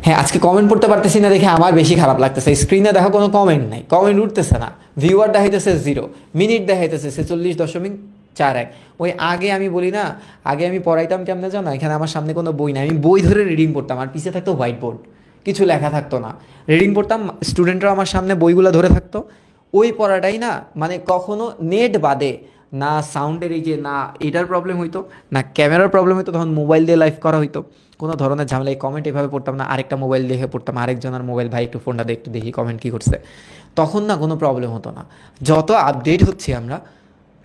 হ্যাঁ, আজকে কমেন্ট পড়তে পারতেছি না দেখে আমার বেশি খারাপ লাগতেছে। স্ক্রিনে দেখো কোনো কমেন্ট নাই, কমেন্ট উঠতেছে না, ভিউয়ার দেখাইতেছে 0, মিনিট দেখাইতেছে 46.41। ওই আগে আমি বলি না, আগে আমি পড়াইতাম কেমনে জানো? এখানে আমার সামনে কোনো বই নাই, আমি বই ধরে রিডিং পড়তাম, আর পিছিয়ে থাকতো হোয়াইট বোর্ড, কিছু লেখা থাকতো না। রিডিং পড়তাম, স্টুডেন্টরা আমার সামনে বইগুলো ধরে থাকতো। ওই পড়াটাই না, মানে কখনো নেট বাদে না সাউন্ডের এই যে না এটার প্রবলেম হইতো, না ক্যামেরার প্রবলেম হইতো, তখন মোবাইল দিয়ে লাইভ করা হইতো, কোনো ধরনের ঝামেলা। এই কমেন্ট এভাবে পড়তাম না, আরেকটা মোবাইল দেখে পড়তাম, আরেকজনের মোবাইল, ভাই একটু ফোনটা একটু দেখি কমেন্ট কী করছে, তখন না কোনো প্রবলেম হতো না। যত আপডেট হচ্ছি আমরা,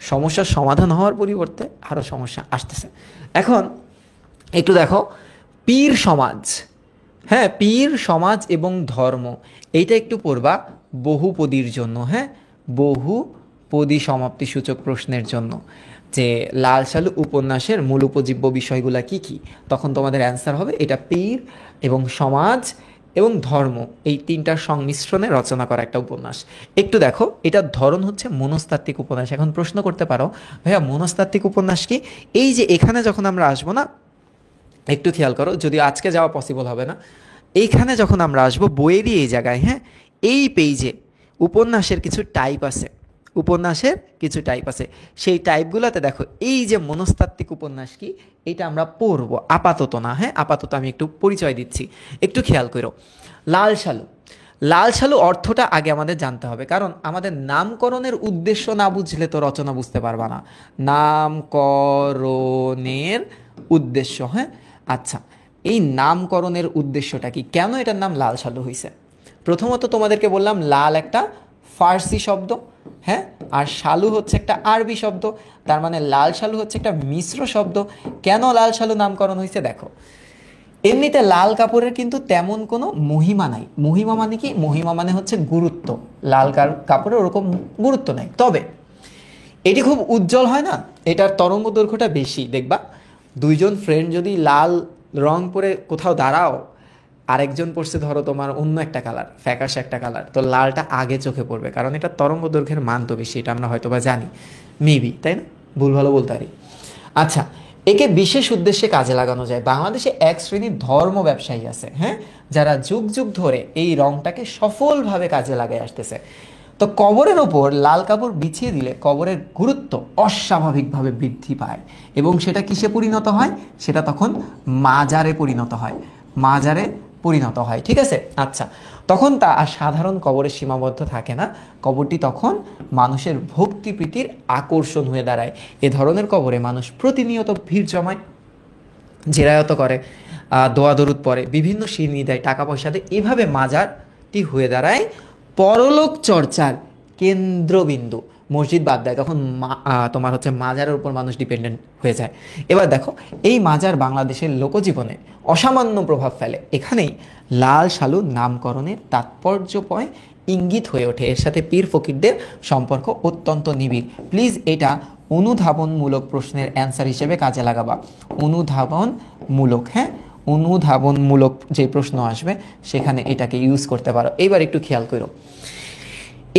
সমস্যার সমাধান হওয়ার পরিবর্তে আরও সমস্যা আসতেছে। এখন একটু দেখো, পীর সমাজ, হ্যাঁ, পীর সমাজ এবং ধর্ম, এইটা একটু পড়বা বহুপদীর জন্য। হ্যাঁ, বহুপদী সমাপ্তিসূচক প্রশ্নের জন্য, যে লাল সালু উপন্যাসের মূল উপজীব্য বিষয়গুলো কি কি, তখন তোমাদের অ্যান্সার হবে এটা পীর এবং সমাজ এবং ধর্ম, এই তিনটার সংমিশ্রণে রচনা করা একটা উপন্যাস। একটু দেখো, এটার ধরন হচ্ছে মনস্তাত্ত্বিক উপন্যাস। এখন প্রশ্ন করতে পারো, ভাইয়া মনস্তাত্ত্বিক উপন্যাস কি? এই যে এখানে যখন আমরা আসবো না, একটু খেয়াল করো, যদি আজকে যাওয়া পসিবল হবে না, এইখানে যখন আমরা আসবো বইয়েরই এই জায়গায়, হ্যাঁ, এই পেজে উপন্যাসের কিছু টাইপ আছে, উপন্যাসের কিছু টাইপ আছে। সেই টাইপগুলোতে দেখো, এই যে মনস্তাত্ত্বিক উপন্যাস কি, এটা আমরা পড়বো আপাতত না। হ্যাঁ, আপাতত আমি একটু পরিচয় দিচ্ছি, একটু খেয়াল করো। লাল সালু, লাল সালু অর্থটা আগে আমাদের জানতে হবে, কারণ আমাদের নামকরণের উদ্দেশ্য না বুঝলে তো রচনা বুঝতে পারবা না। নামকরণের উদ্দেশ্য, হ্যাঁ, আচ্ছা, এই নামকরণের উদ্দেশ্যটা কি? কেন এটার নাম লাল সালু হয়েছে? প্রথমত তোমাদেরকে বললাম লাল একটা ফার্সি শব্দ, হ্যাঁ, আর শালু হচ্ছে একটা আরবি শব্দ, তার মানে লাল শালু হচ্ছে একটা মিশ্র শব্দ। কেন লাল শালু নামকরণ হয়েছে দেখো, এমনিতে লাল কাপড়ের কিন্তু তেমন কোনো মহিমা নাই। মহিমা মানে কি? মহিমা মানে হচ্ছে গুরুত্ব। লাল কাপড়ের ওরকম গুরুত্ব নাই, তবে এটি খুব উজ্জ্বল হয় না, এটার তরঙ্গ দৈর্ঘ্যটা বেশি। দেখবা দুইজন ফ্রেন্ড যদি লাল রং পরে কোথাও দাঁড়াও, আরেকজন পড়ছে ধরো তোমার অন্য একটা কালার, ফ্যাকাশে একটা কালার, তো লালটা আগে চোখে পড়বে, কারণ এটা তরঙ্গ দৈর্ঘ্যের মান তো বেশি। এটা আমরা হয়তো বা জানি, মেবি, তাই না? ভুল ভালো বলতে পারি। আচ্ছা, একে বিশেষ উদ্দেশ্যে কাজে লাগানো যায়। বাংলাদেশে এক শ্রেণীর ধর্ম ব্যবসায়ী আছে, হ্যাঁ, যারা যুগ যুগ ধরে এই রংটাকে সফলভাবে কাজে লাগায় আসতেছে। তো কবরের ওপর লাল কাপড় বিছিয়ে দিলে কবরের গুরুত্ব অস্বাভাবিকভাবে বৃদ্ধি পায়, এবং সেটা কিসে পরিণত হয়? সেটা তখন মাজারে পরিণত হয়, মাজারে পরিণত হয়। ঠিক আছে, আচ্ছা, তখন তা আর সাধারণ কবরে সীমাবদ্ধ থাকে না, কবরটি তখন মানুষের ভক্তিপ্রীতির আকর্ষণ হয়ে দাঁড়ায়। এ ধরনের কবরে মানুষ প্রতিনিয়ত ভিড় জমায়, জেরায়ত করে, দোয়া দরুদ পড়ে, বিভিন্ন সিন্নি দেয়, টাকা পয়সা দেয়। এভাবে মাজারটি হয়ে দাঁড়ায় পরলোক চর্চার কেন্দ্রবিন্দু। মসজিদ বাদ দেয়, তখন তোমার হচ্ছে মাজারের উপর মানুষ ডিপেন্ডেন্ট হয়ে যায়। এবার দেখো, এই মাজার বাংলাদেশের লোকজীবনে অসামান্য প্রভাব ফেলে। এখানেই লাল সালু নামকরণের তাৎপর্যময় ইঙ্গিত হয়ে ওঠে। এর সাথে পীর ফকিরদের সম্পর্ক অত্যন্ত নিবিড়। প্লিজ এটা অনুধাবনমূলক প্রশ্নের অ্যান্সার হিসেবে কাজে লাগাবা। অনুধাবনমূলক, হ্যাঁ, অনুধাবনমূলক যে প্রশ্ন আসবে সেখানে এটাকে ইউজ করতে পারো। এইবার একটু খেয়াল করো,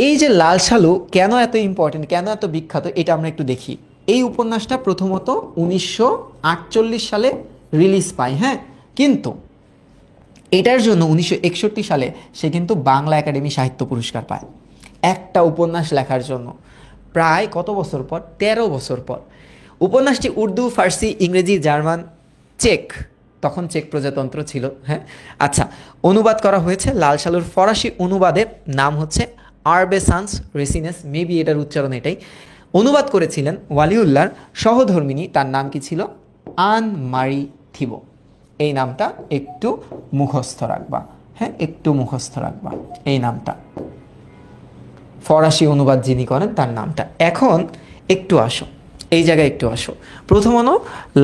এই যে লাল সালু কেন এত ইম্পর্টেন্ট, কেন এত বিখ্যাত, এটা আমরা একটু দেখি। এই উপন্যাসটা প্রথমত 1948 সালে রিলিজ পায়, হ্যাঁ, কিন্তু এটার জন্য 1961 সালে সে কিন্তু বাংলা একাডেমি সাহিত্য পুরস্কার পায়, একটা উপন্যাস লেখার জন্য। প্রায় কত বছর পর? 13 বছর পর। উপন্যাসটি উর্দু, ফার্সি, ইংরেজি, জার্মান, চেক, তখন চেক প্রজাতন্ত্র ছিল, হ্যাঁ, আচ্ছা, অনুবাদ করা হয়েছে। লাল সালুর ফরাসি অনুবাদের নাম হচ্ছে আরবেসান্স রেসিনেস, মেবি এটার উচ্চারণ এটাই। অনুবাদ করেছিলেন ওয়ালিউল্লাহর সহধর্মিনী, তার নাম কি ছিল? আন মারি থিবো। এই নামটা একটু মুখস্থ রাখবা, হ্যাঁ, একটু মুখস্থ রাখবা এই নামটা। ফরাসি অনুবাদ যিনি করেন তার নামটা। এখন একটু আসো, এই জায়গায় একটু আসো। প্রথমত,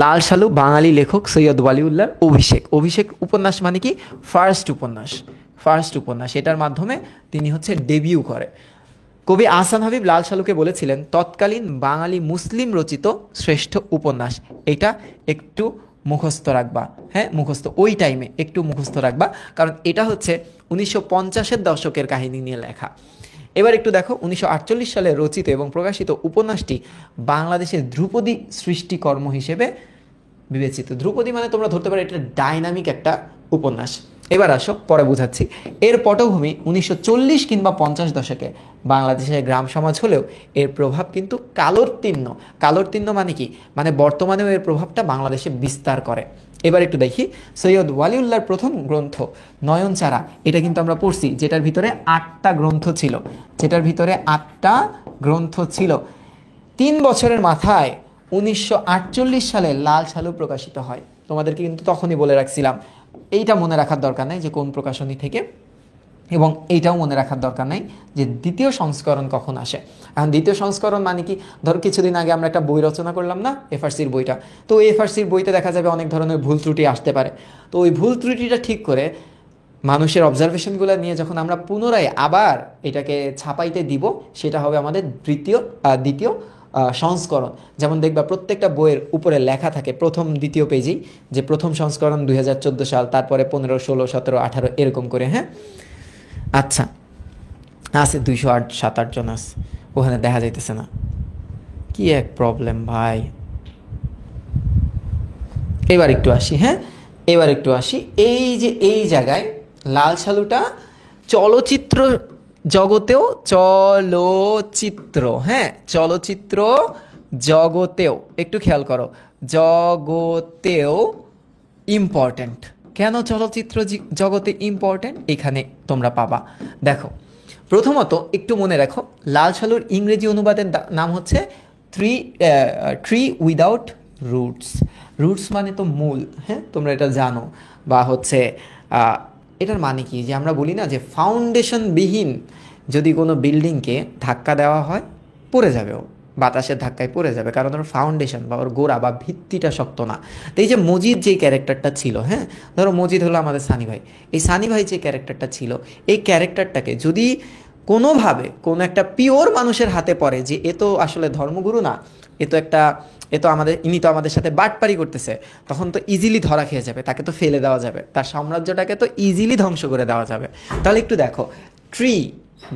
লাল সালু বাঙালি লেখক সৈয়দ ওয়ালিউল্লাহর অভিষেক। অভিষেক উপন্যাস মানে কি? ফার্স্ট উপন্যাস, ফার্স্ট উপন্যাস। এটার মাধ্যমে তিনি হচ্ছে ডেবিউ করে। কবি আহসান হাবিব লাল সালুকে বলেছিলেন তৎকালীন বাঙালি মুসলিম রচিত শ্রেষ্ঠ উপন্যাস। এটা একটু মুখস্থ রাখবা, হ্যাঁ, মুখস্থ, ওই টাইমে একটু মুখস্থ রাখবা, কারণ এটা হচ্ছে 1950-এর দশকের কাহিনী নিয়ে লেখা। এবার একটু দেখো, 1948 সালে রচিত এবং প্রকাশিত উপন্যাসটি বাংলাদেশের ধ্রুপদী সৃষ্টিকর্ম হিসেবে বিবেচিত। ধ্রুপদী মানে তোমরা ধরতে পারো এটা ডাইনামিক একটা উপন্যাস। এবার আসো, পরে বুঝাচ্ছি। এর পটভূমি 1940 কিংবা 50 দশকে বাংলাদেশের গ্রাম সমাজ হলেও এর প্রভাব কিন্তু কালোত্তীর্ণ। কালোত্তীর্ণ মানে কি? মানে বর্তমানেও এর প্রভাবটা বাংলাদেশে বিস্তার করে। এবার একটু দেখি, সৈয়দ ওয়ালিউল্লাহর প্রথম গ্রন্থ নয়নচারা, এটা কিন্তু আমরা পড়ছি, যেটার ভিতরে 8টা গ্রন্থ ছিল, যেটার ভিতরে 8টা গ্রন্থ ছিল। 3 বছরের মাথায় 1948 সালে লাল সালু প্রকাশিত হয়। তোমাদেরকে কিন্তু তখনই বলে রাখছিলাম, এইটা মনে রাখার দরকার নাই যে কোন প্রকাশনী থেকে, এবং এইটাও মনে রাখার দরকার নাই যে দ্বিতীয় সংস্করণ কখন আসে। এখন দ্বিতীয় সংস্করণ মানে কি? ধরো কিছুদিন আগে আমরা একটা বই রচনা করলাম না, এফআরসির বইটা, তো ওই এফআরসির বইতে দেখা যাবে অনেক ধরনের ভুল ত্রুটি আসতে পারে। তো ওই ভুল ত্রুটিটা ঠিক করে মানুষের অবজারভেশনগুলো নিয়ে যখন আমরা পুনরায় আবার এটাকে ছাপাইতে দিব, সেটা হবে আমাদের দ্বিতীয় সংস্করণ। যেমন দেখবা প্রত্যেকটা বইয়ের উপরে লেখা থাকে প্রথম দ্বিতীয় পেজেই যে প্রথম সংস্করণ 2014 সাল, তারপরে 15, 16, 17, 18 এরকম করে, হ্যাঁ। আচ্ছা, আছে 208, 7-8 জন আছে, ওখানে দেখা যাইতেছে না, কি এক প্রবলেম ভাই। এবার একটু আসি, হ্যাঁ, এবার একটু আসি। এই যে এই জায়গায় লাল সালুটা চলচ্চিত্র জগতেও, চলচ্চিত্র, হ্যাঁ, চলচ্চিত্র জগতেও, একটু খেয়াল করো, জগতেও ইম্পর্ট্যান্ট। কেন চলচ্চিত্র জগতে ইম্পর্ট্যান্ট এখানে তোমরা পাবা। দেখো, প্রথমত একটু মনে রাখো, লাল সালুর ইংরেজি অনুবাদের নাম হচ্ছে ট্রি উইদাউট রুটস। রুটস মানে তো মূল, হ্যাঁ, তোমরা এটা জানো। বা হচ্ছে এটার মানে কি, যে আমরা বলি না যে ফাউন্ডেশনবিহীন যদি কোনো বিল্ডিংকে ধাক্কা দেওয়া হয়, পড়ে যাবে, ও বাতাসের ধাক্কায় পড়ে যাবে, কারণ ওর ফাউন্ডেশন বা ওর গোড়া বা ভিত্তিটা শক্ত না। তো এই যে মজিদ যে ক্যারেক্টারটা ছিল, হ্যাঁ, ধরো মজিদ হলো আমাদের সানি ভাই, এই সানি ভাই যে ক্যারেক্টারটা ছিল, এই ক্যারেক্টারটাকে যদি কোনোভাবে কোনো একটা পিওর মানুষের হাতে পড়ে, যে এ তো আসলে ধর্মগুরু না, এ তো ইনি তো আমাদের সাথে বাটপারি করতেছে, তখন তো ইজিলি ধরা খেয়ে যাবে, তাকে তো ফেলে দেওয়া যাবে, তার সাম্রাজ্যটাকে তো ইজিলি ধ্বংস করে দেওয়া যাবে। তাহলে একটু দেখো, ট্রি,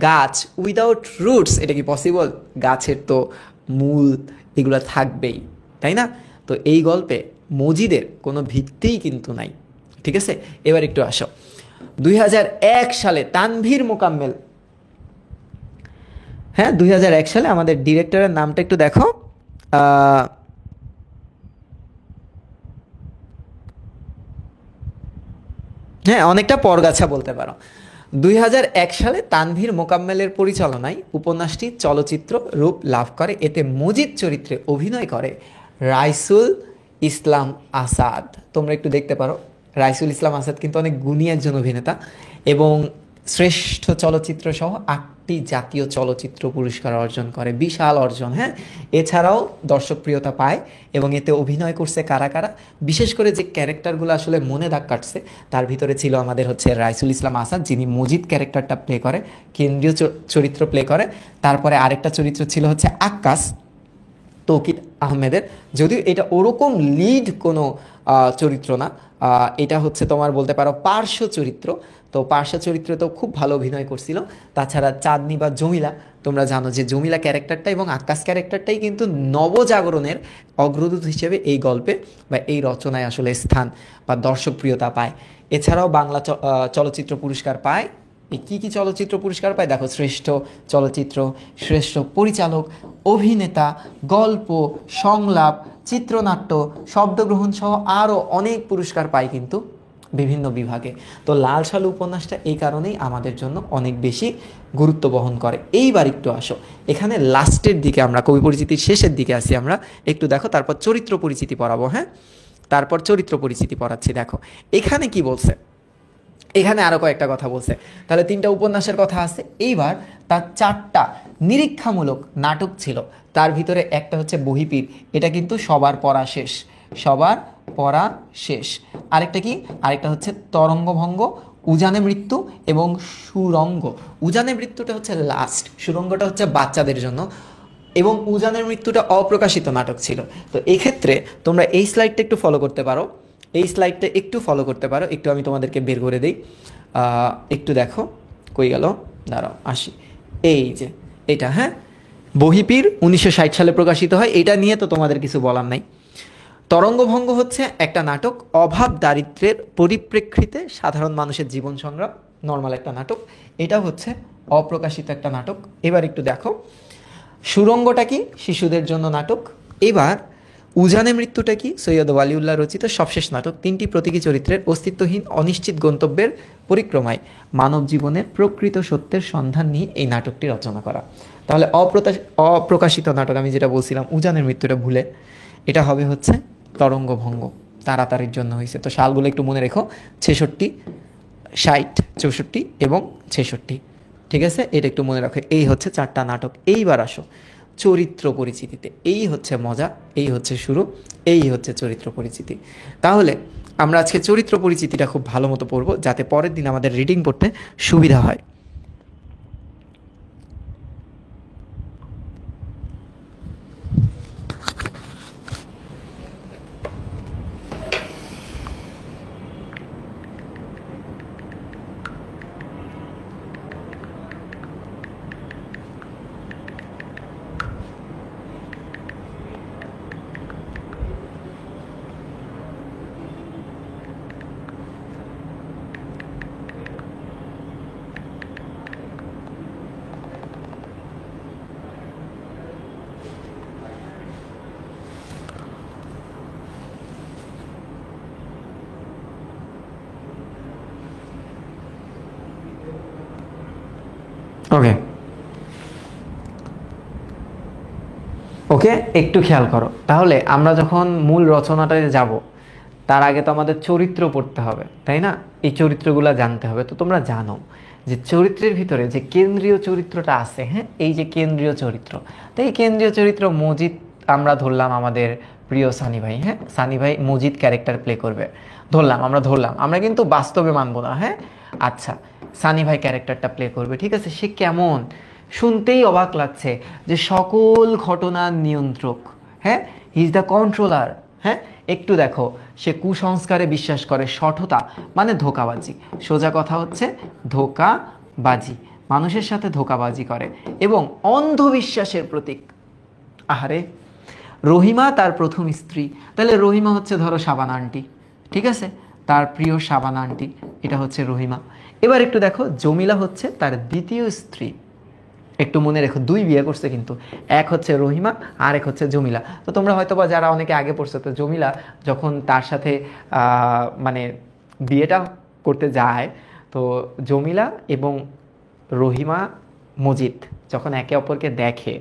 গাছ, উইদাউট রুটস, এটা কি পসিবল? গাছের তো মূল এগুলো থাকবেই, তাই না? তো এই গল্পে মজিদের কোনো ভিত্তিই কিন্তু নাই, ঠিক আছে। এবার একটু আসো, 2001 সালে তানভীর মোকাম্মেল, হ্যাঁ, 2001 সালে, আমাদের ডিরেক্টরের নামটা একটু দেখো, হ্যাঁ, অনেকটা পরগাছা বলতে পারো। 2001 সালে তানভীর মোকাম্মেলের পরিচালনায় উপন্যাসটি চলচ্চিত্র রূপ লাভ করে। এতে মজিদ চরিত্রে অভিনয় করে রাইসুল ইসলাম আসাদ। তোমরা একটু দেখতে পারো, রাইসুল ইসলাম আসাদ কিন্তু অনেক গুণী একজন অভিনেতা এবং শ্রেষ্ঠ চলচ্চিত্র সহ 8টি জাতীয় চলচ্চিত্র পুরস্কার অর্জন করে, বিশাল অর্জন। হ্যাঁ, এছাড়াও দর্শকপ্রিয়তা পায় এবং এতে অভিনয় করছে কারা কারা, বিশেষ করে যে ক্যারেক্টারগুলো আসলে মনে দাগ কাটছে তার ভিতরে ছিল আমাদের হচ্ছে রাইসুল ইসলাম আসাদ, যিনি মজিদ ক্যারেক্টারটা প্লে করে, কেন্দ্রীয় চরিত্র প্লে করে। তারপরে আরেকটা চরিত্র ছিল হচ্ছে আক্কাস, তৌকির আহমেদের, যদিও এটা ওরকম লিড কোনো চরিত্র না, এটা হচ্ছে তোমার বলতে পারো পার্শ্ব চরিত্র। তো পার্শ্ব চরিত্রে তো খুব ভালো অভিনয় করছিল। তাছাড়া চাঁদনি বা জমিলা, তোমরা জানো যে জমিলা ক্যারেক্টারটা এবং আকাশ ক্যারেক্টারটাই কিন্তু নবজাগরণের অগ্রদূত হিসেবে এই গল্পে বা এই রচনায় আসলে স্থান বা দর্শকপ্রিয়তা পায়। এছাড়াও বাংলা চলচ্চিত্র পুরস্কার পায়। এই কী কী চলচ্চিত্র পুরস্কার পায় দেখো, শ্রেষ্ঠ চলচ্চিত্র, শ্রেষ্ঠ পরিচালক, অভিনেতা, গল্প, সংলাপ, চিত্রনাট্য, শব্দগ্রহণ সহ আরও অনেক পুরস্কার পায় কিন্তু বিভিন্ন বিভাগে। তো লাল সালু উপন্যাসটা এই কারণেই আমাদের জন্য অনেক বেশি গুরুত্ব বহন করে। এইবার একটু আসো, এখানে লাস্টের দিকে আমরা কবি পরিচিতির শেষের দিকে আসি আমরা, একটু দেখো, তারপর চরিত্র পরিচিতি পড়াবো। হ্যাঁ, তারপর চরিত্র পরিচিতি পড়াচ্ছি। দেখো এখানে কি বলছে, এখানে আরও কয়েকটা কথা বলছে। তাহলে 3টা উপন্যাসের কথা আছে। এইবার তার 4টা নিরীক্ষামূলক নাটক ছিল, তার ভিতরে একটা হচ্ছে বহিপীর, এটা কিন্তু সবার পড়া শেষ, সবার পড়া শেষ। আরেকটা কি, আরেকটা হচ্ছে তরঙ্গভঙ্গ, উজানে মৃত্যু এবং সুরঙ্গ। উজানে মৃত্যুটা হচ্ছে লাস্ট, সুরঙ্গটা হচ্ছে বাচ্চাদের জন্য, এবং উজানের মৃত্যুটা অপ্রকাশিত নাটক ছিল। তো এক্ষেত্রে তোমরা এই স্লাইডটা একটু ফলো করতে পারো, এই স্লাইডটা একটু ফলো করতে পারো, একটু আমি তোমাদেরকে বের করে দিই। একটু দেখো কই গেল, দাঁড়াও আসি। এই যে এটা, হ্যাঁ, বহিপীর 1960 সালে প্রকাশিত হয়, এটা নিয়ে তো তোমাদের কিছু বলার নাই। তরঙ্গভঙ্গ হচ্ছে একটা নাটক, অভাব দারিদ্র্যের পরিপ্রেক্ষিতে সাধারণ মানুষের জীবন সংগ্রাম, নর্মাল একটা নাটক। এটা হচ্ছে অপ্রকাশিত একটা নাটক। এবার একটু দেখো সুরঙ্গটা কি, শিশুদের জন্য নাটক। এবার উজানে মৃত্যুটা কি, সৈয়দ ওয়ালিউল্লাহ রচিত সবশেষ নাটক। 3টি প্রতীকী চরিত্রের অস্তিত্বহীন অনিশ্চিত গন্তব্যের পরিক্রমায় মানব জীবনের প্রকৃত সত্যের সন্ধান নিয়ে এই নাটকটি রচনা করা। তাহলে অপ্রকাশিত নাটক আমি যেটা বলছিলাম, উজানের মৃত্যুটা ভুলে, এটা হবে হচ্ছে তরঙ্গভঙ্গ, তাড়াতাড়ির জন্য হয়েছে। তো সালগুলো একটু মনে রেখো, 66, 60, 64 এবং 66। ঠিক আছে, এটা একটু মনে রাখো। এই হচ্ছে 4টা নাটক। এইবার আসো চরিত্র পরিচিতিতে। এই হচ্ছে মজা, এই হচ্ছে শুরু, এই হচ্ছে চরিত্র পরিচিতি। তাহলে আমরা আজকে চরিত্র পরিচিতিটা খুব ভালো মতো পড়বো, যাতে পরের দিন আমাদের রিডিং পড়তে সুবিধা হয়। ওকে ওকে, একটু খেয়াল করো। তাহলে আমরা যখন মূল রচনাটায় যাব, তার আগে তো আমাদের চরিত্র পড়তে হবে, তাই না? এই চরিত্রগুলো জানতে হবে। তো তোমরা জানো যে চরিত্রের ভিতরে যে কেন্দ্রীয় চরিত্রটা আছে, হ্যাঁ, এই যে কেন্দ্রীয় চরিত্র, তো এই কেন্দ্রীয় চরিত্র মজিদ আমরা ধরলাম, আমাদের প্রিয় সানি ভাই। হ্যাঁ, সানি ভাই মজিদ ক্যারেক্টার প্লে করবে, ধরলাম, আমরা কিন্তু বাস্তবে মানবো না। হ্যাঁ, আচ্ছা, সানি ভাই ক্যারেক্টারটা প্লে করবে, ঠিক আছে। সে কেমন, শুনতেই অবাক লাগছে যে সকল ঘটনার নিয়ন্ত্রক। হ্যাঁ, হি ইজ দ্য কন্ট্রোলার। হ্যাঁ, একটু দেখো, সে কুসংস্কারে বিশ্বাস করে, সঠতা মানে ধোঁকাবাজি, সোজা কথা হচ্ছে ধোঁকাবাজি, মানুষের সাথে ধোঁকাবাজি করে এবং অন্ধবিশ্বাসের প্রতীক। আহারে, রহিমা তার প্রথম স্ত্রী, তাহলে রহিমা হচ্ছে ধরো শাবানা আন্টি, ঠিক আছে, তার প্রিয় শাবানা আন্টি, এটা হচ্ছে রহিমা। এবার একটু দেখো, জমিলা হচ্ছে তার দ্বিতীয় স্ত্রী। একটু মনে রেখো, 2 বিয়ে করছে কিন্তু, এক হচ্ছে রহিমা আর এক হচ্ছে জমিলা। তো তোমরা হয়তো বা যারা অনেকে আগে পড়ছো, তো জমিলা যখন তার সাথে মানে বিয়েটা করতে যায়, তো জমিলা এবং রহিমা মজিদ যখন একে অপরকে দেখে,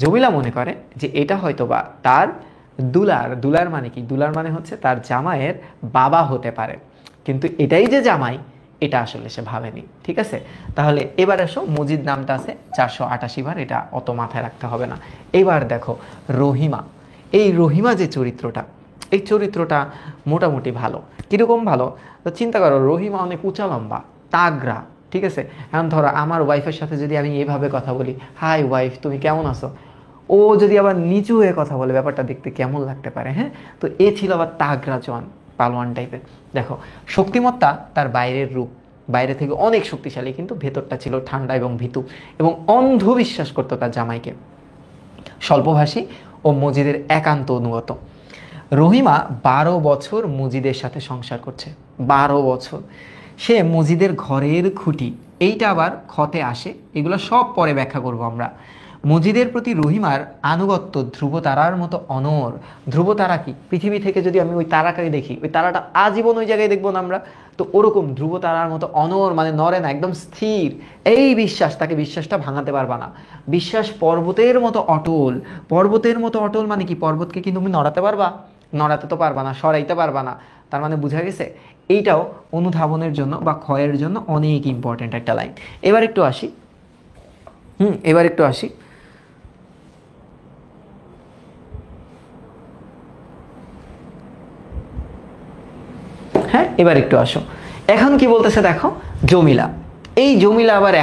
জমিলা মনে করে যে এটা হয়তো বা তার দুলার মানে কি, দুলার মানে হচ্ছে তার জামাইয়ের বাবা হতে পারে, কিন্তু এটাই যে জামাই এটা আসলে সে ভাবেনি। ঠিক আছে, তাহলে এবার এসো, মজিদ নামটা আছে 488 বার, এটা অত মাথায় রাখতে হবে না। এবার দেখো রহিমা, এই রহিমা যে চরিত্রটা, এই চরিত্রটা মোটামুটি ভালো। কীরকম ভালো? তো চিন্তা করো, রহিমা অনেক উঁচা লম্বা, তাগড়া। ঠিক আছে, এখন ধরো আমার ওয়াইফের সাথে যদি আমি এইভাবে কথা বলি, হাই ওয়াইফ তুমি কেমন আছো, ও যদি আবার নিচু হয়ে কথা বলে ব্যাপারটা দেখতে কেমন লাগতে পারে। হ্যাঁ, তো এ ছিল আবার তাগড়া জোয়ান পালোয়ান টাইপের। দেখো শক্তিমত্তা তার বাইরের রূপ, বাইরে থেকে অনেক শক্তিশালী, কিন্তু ভেতরটা ছিল ঠান্ডা এবং ভীতু, এবং অন্ধবিশ্বাস করতো তার জামাইকে। স্বল্পভাষী ও মজিদের একান্ত অনুগত। রহিমা 12 বছর মজিদের সাথে সংসার করছে, 12 বছর। সে মজিদের ঘরের খুঁটি, এইটা আবার ক্ষতে আসে, এগুলো সব পরে ব্যাখ্যা করব আমরা। মজিদের প্রতি রহিমার আনুগত্য ধ্রুবতারার মতো অনর। ধ্রুবতারা কি? পৃথিবী থেকে যদি আমি ওই তারাকে দেখি, ওই তারাটা আজীবন ওই জায়গায় দেখবো না আমরা, তো ওরকম ধ্রুবতারার মতো অনর, মানে নরে না, একদম স্থির। এই বিশ্বাস, তাকে বিশ্বাসটা ভাঙাতে পারবা না। বিশ্বাস পর্বতের মতো অটল। পর্বতের মতো অটল মানে কি? পর্বতকে কি তুমি নড়াতে পারবা? নড়াতে তো পারবা না, সরাইতে পারবা না। তার মানে বোঝা গেছে এইটাও অনুধাবনের জন্য বা ক্ষয়ের জন্য অনেক ইম্পর্টেন্ট একটা লাইন। এবার একটু আসি, এবার একটু আসি, হ্যাঁ এবার একটু আসো। এখন কি বলতেছে দেখো, জমিলা। এই জমিলা আবার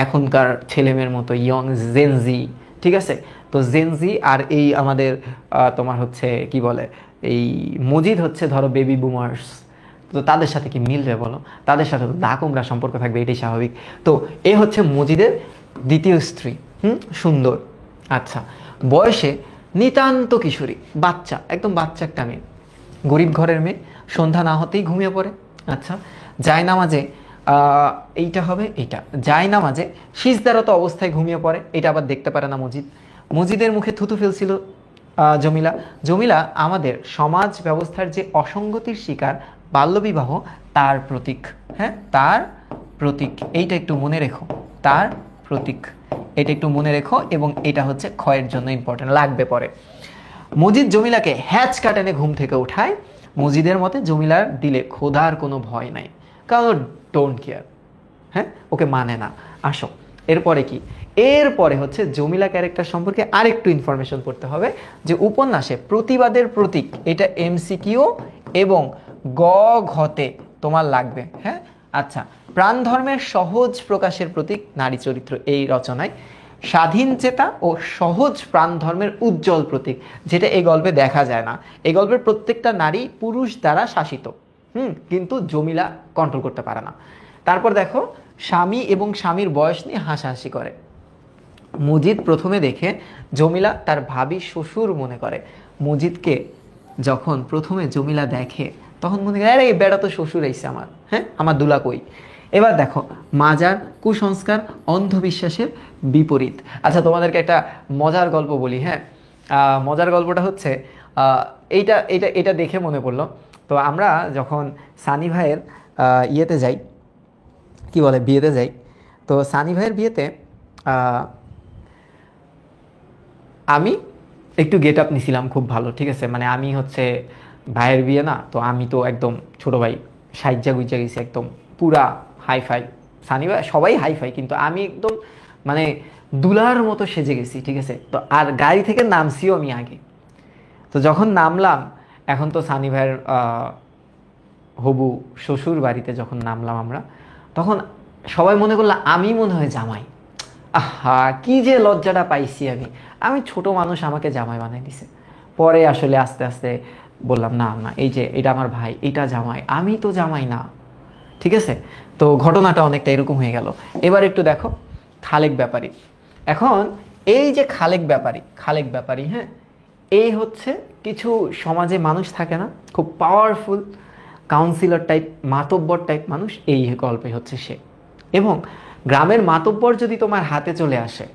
এখনকার ছেলেমেয়ের মতো ইয়ং জেনজি। ঠিক আছে, তো জেনজি আর এই আমাদের তোমার হচ্ছে কি বলে, এই মজিদ হচ্ছে ধরো বেবি বুমার্স, তো তাদের সাথে কি মিলবে বলো? তাদের সাথে তো দাকুমরা সম্পর্ক থাকবে, এটাই স্বাভাবিক। তো এ হচ্ছে মজিদের দ্বিতীয় স্ত্রী। সুন্দর। আচ্ছা, বয়সে নিতান্ত কিশোরী, বাচ্চা, একদম বাচ্চা একটা মেয়ে, গরিব ঘরের মেয়ে, সন্ধ্যা না হতেই ঘুমিয়ে পড়ে। আচ্ছা, যায় নামাজে এইটা হবে, এইটা যায় নামাজে সিজদারত অবস্থায় ঘুমিয়ে পড়ে, এটা আবার দেখতে পারে না মজিদ। মজিদের মুখে থুতু ফেলছিল জমিলা। জমিলা আমাদের সমাজ ব্যবস্থার যে অসঙ্গতির শিকার, বাল্যবিবাহ, তার প্রতীক। হ্যাঁ, তার প্রতীক, এইটা একটু মনে রেখো, তার প্রতীক, এটা একটু মনে রেখো, এবং এটা হচ্ছে ক্ষয়ের জন্য ইম্পর্টেন্ট, লাগবে পরে। মজিদ জমিলাকে হ্যাচ কাটেনে ঘুম থেকে উঠায়। মজিদের মতে জমিলার দিলে খোদার কোনো ভয় নাই, কারণ ডোন্ট কেয়ার। হ্যাঁ, ওকে মানে না। আসো এরপরে কি, এরপরে হচ্ছে জমিলা ক্যারেক্টার সম্পর্কে আরেকটু ইনফরমেশন পড়তে হবে, যে উপন্যাসে প্রতিবাদের প্রতীক, এটা এমসিকিউ এবং গ ঘতে তোমার লাগবে। হ্যাঁ, আচ্ছা, প্রাণ ধর্মের সহজ প্রকাশের প্রতীক নারী চরিত্র এই রচনায়। স্বাধীন চেতা ও সহজ প্রাণ ধর্মের উজ্জ্বল প্রতীক, যেটা এই গল্পে দেখা যায় না। এই গল্পের প্রত্যেকটা নারী পুরুষ দ্বারা শাসিত, কিন্তু জমিলা কন্ট্রোল করতে পারে না। তারপর দেখো, স্বামী এবং স্বামীর বয়স নিয়ে হাসাহাসি করে। মজিদ প্রথমে দেখে জমিলা তার ভাবি শ্বশুর মনে করে। মজিদকে যখন প্রথমে জমিলা দেখে, তখন মনে করে আরে এই বেড়া তো শ্বশুর আইছে আমার, হ্যাঁ আমার দুলা কই। এবার দেখো, মাজার, কুসংস্কার, অন্ধবিশ্বাসের বিপরীত। আচ্ছা, তোমাদেরকে একটা মজার গল্প বলি। হ্যাঁ, মজার গল্পটা হচ্ছে এইটা এটা এটা দেখে মনে পড়লো। তো আমরা যখন সানি ভাইয়ের ইয়েতে যাই, কি বলে, বিয়েতে যাই, তো সানি ভাইয়ের বিয়েতে আমি একটু গেট আপ নিছিলাম খুব ভালো। ঠিক আছে, মানে আমি হচ্ছে ভাইয়ের বিয়ে না, তো আমি তো একদম ছোট ভাই, সাইজা গুইজা গেছি একদম পুরা হাইফাই। সানি ভাই সবাই হাইফাই, কিন্তু আমি একদম মানে দুলার মতো সেজে গেছি। ঠিক আছে, তো আর গাড়ি থেকে নামছিও আমি আগে। তো যখন নামলাম, এখন তো সানি ভাইয়ের হবু শ্বশুর বাড়িতে যখন নামলাম আমরা, তখন সবাই মনে করলো আমি মনে হয় জামাই। আহা, কি যে লজ্জাটা পাইছি আমি। আমি ছোট মানুষ, আমাকে জামাই বানাই দিছে। পরে আসলে আস্তে আস্তে বললাম না না, এই যে এটা আমার ভাই, এটা জামাই, আমি তো জামাই না। ঠিক আছে, তো ঘটনাটা অনেকটা এরকম হয়ে গেল। এবার একটু দেখো খালেক ব্যাপারী। এখন এই যে খালেক ব্যাপারী, হ্যাঁ, এই হচ্ছে কিছু সমাজে মানুষ থাকে না, খুব পাওয়ারফুল কাউন্সিলর টাইপ, মাতব্বর টাইপ মানুষ, এই গল্পে হচ্ছে সে। এবং গ্রামের মাতব্বর যদি তোমার হাতে চলে আসে,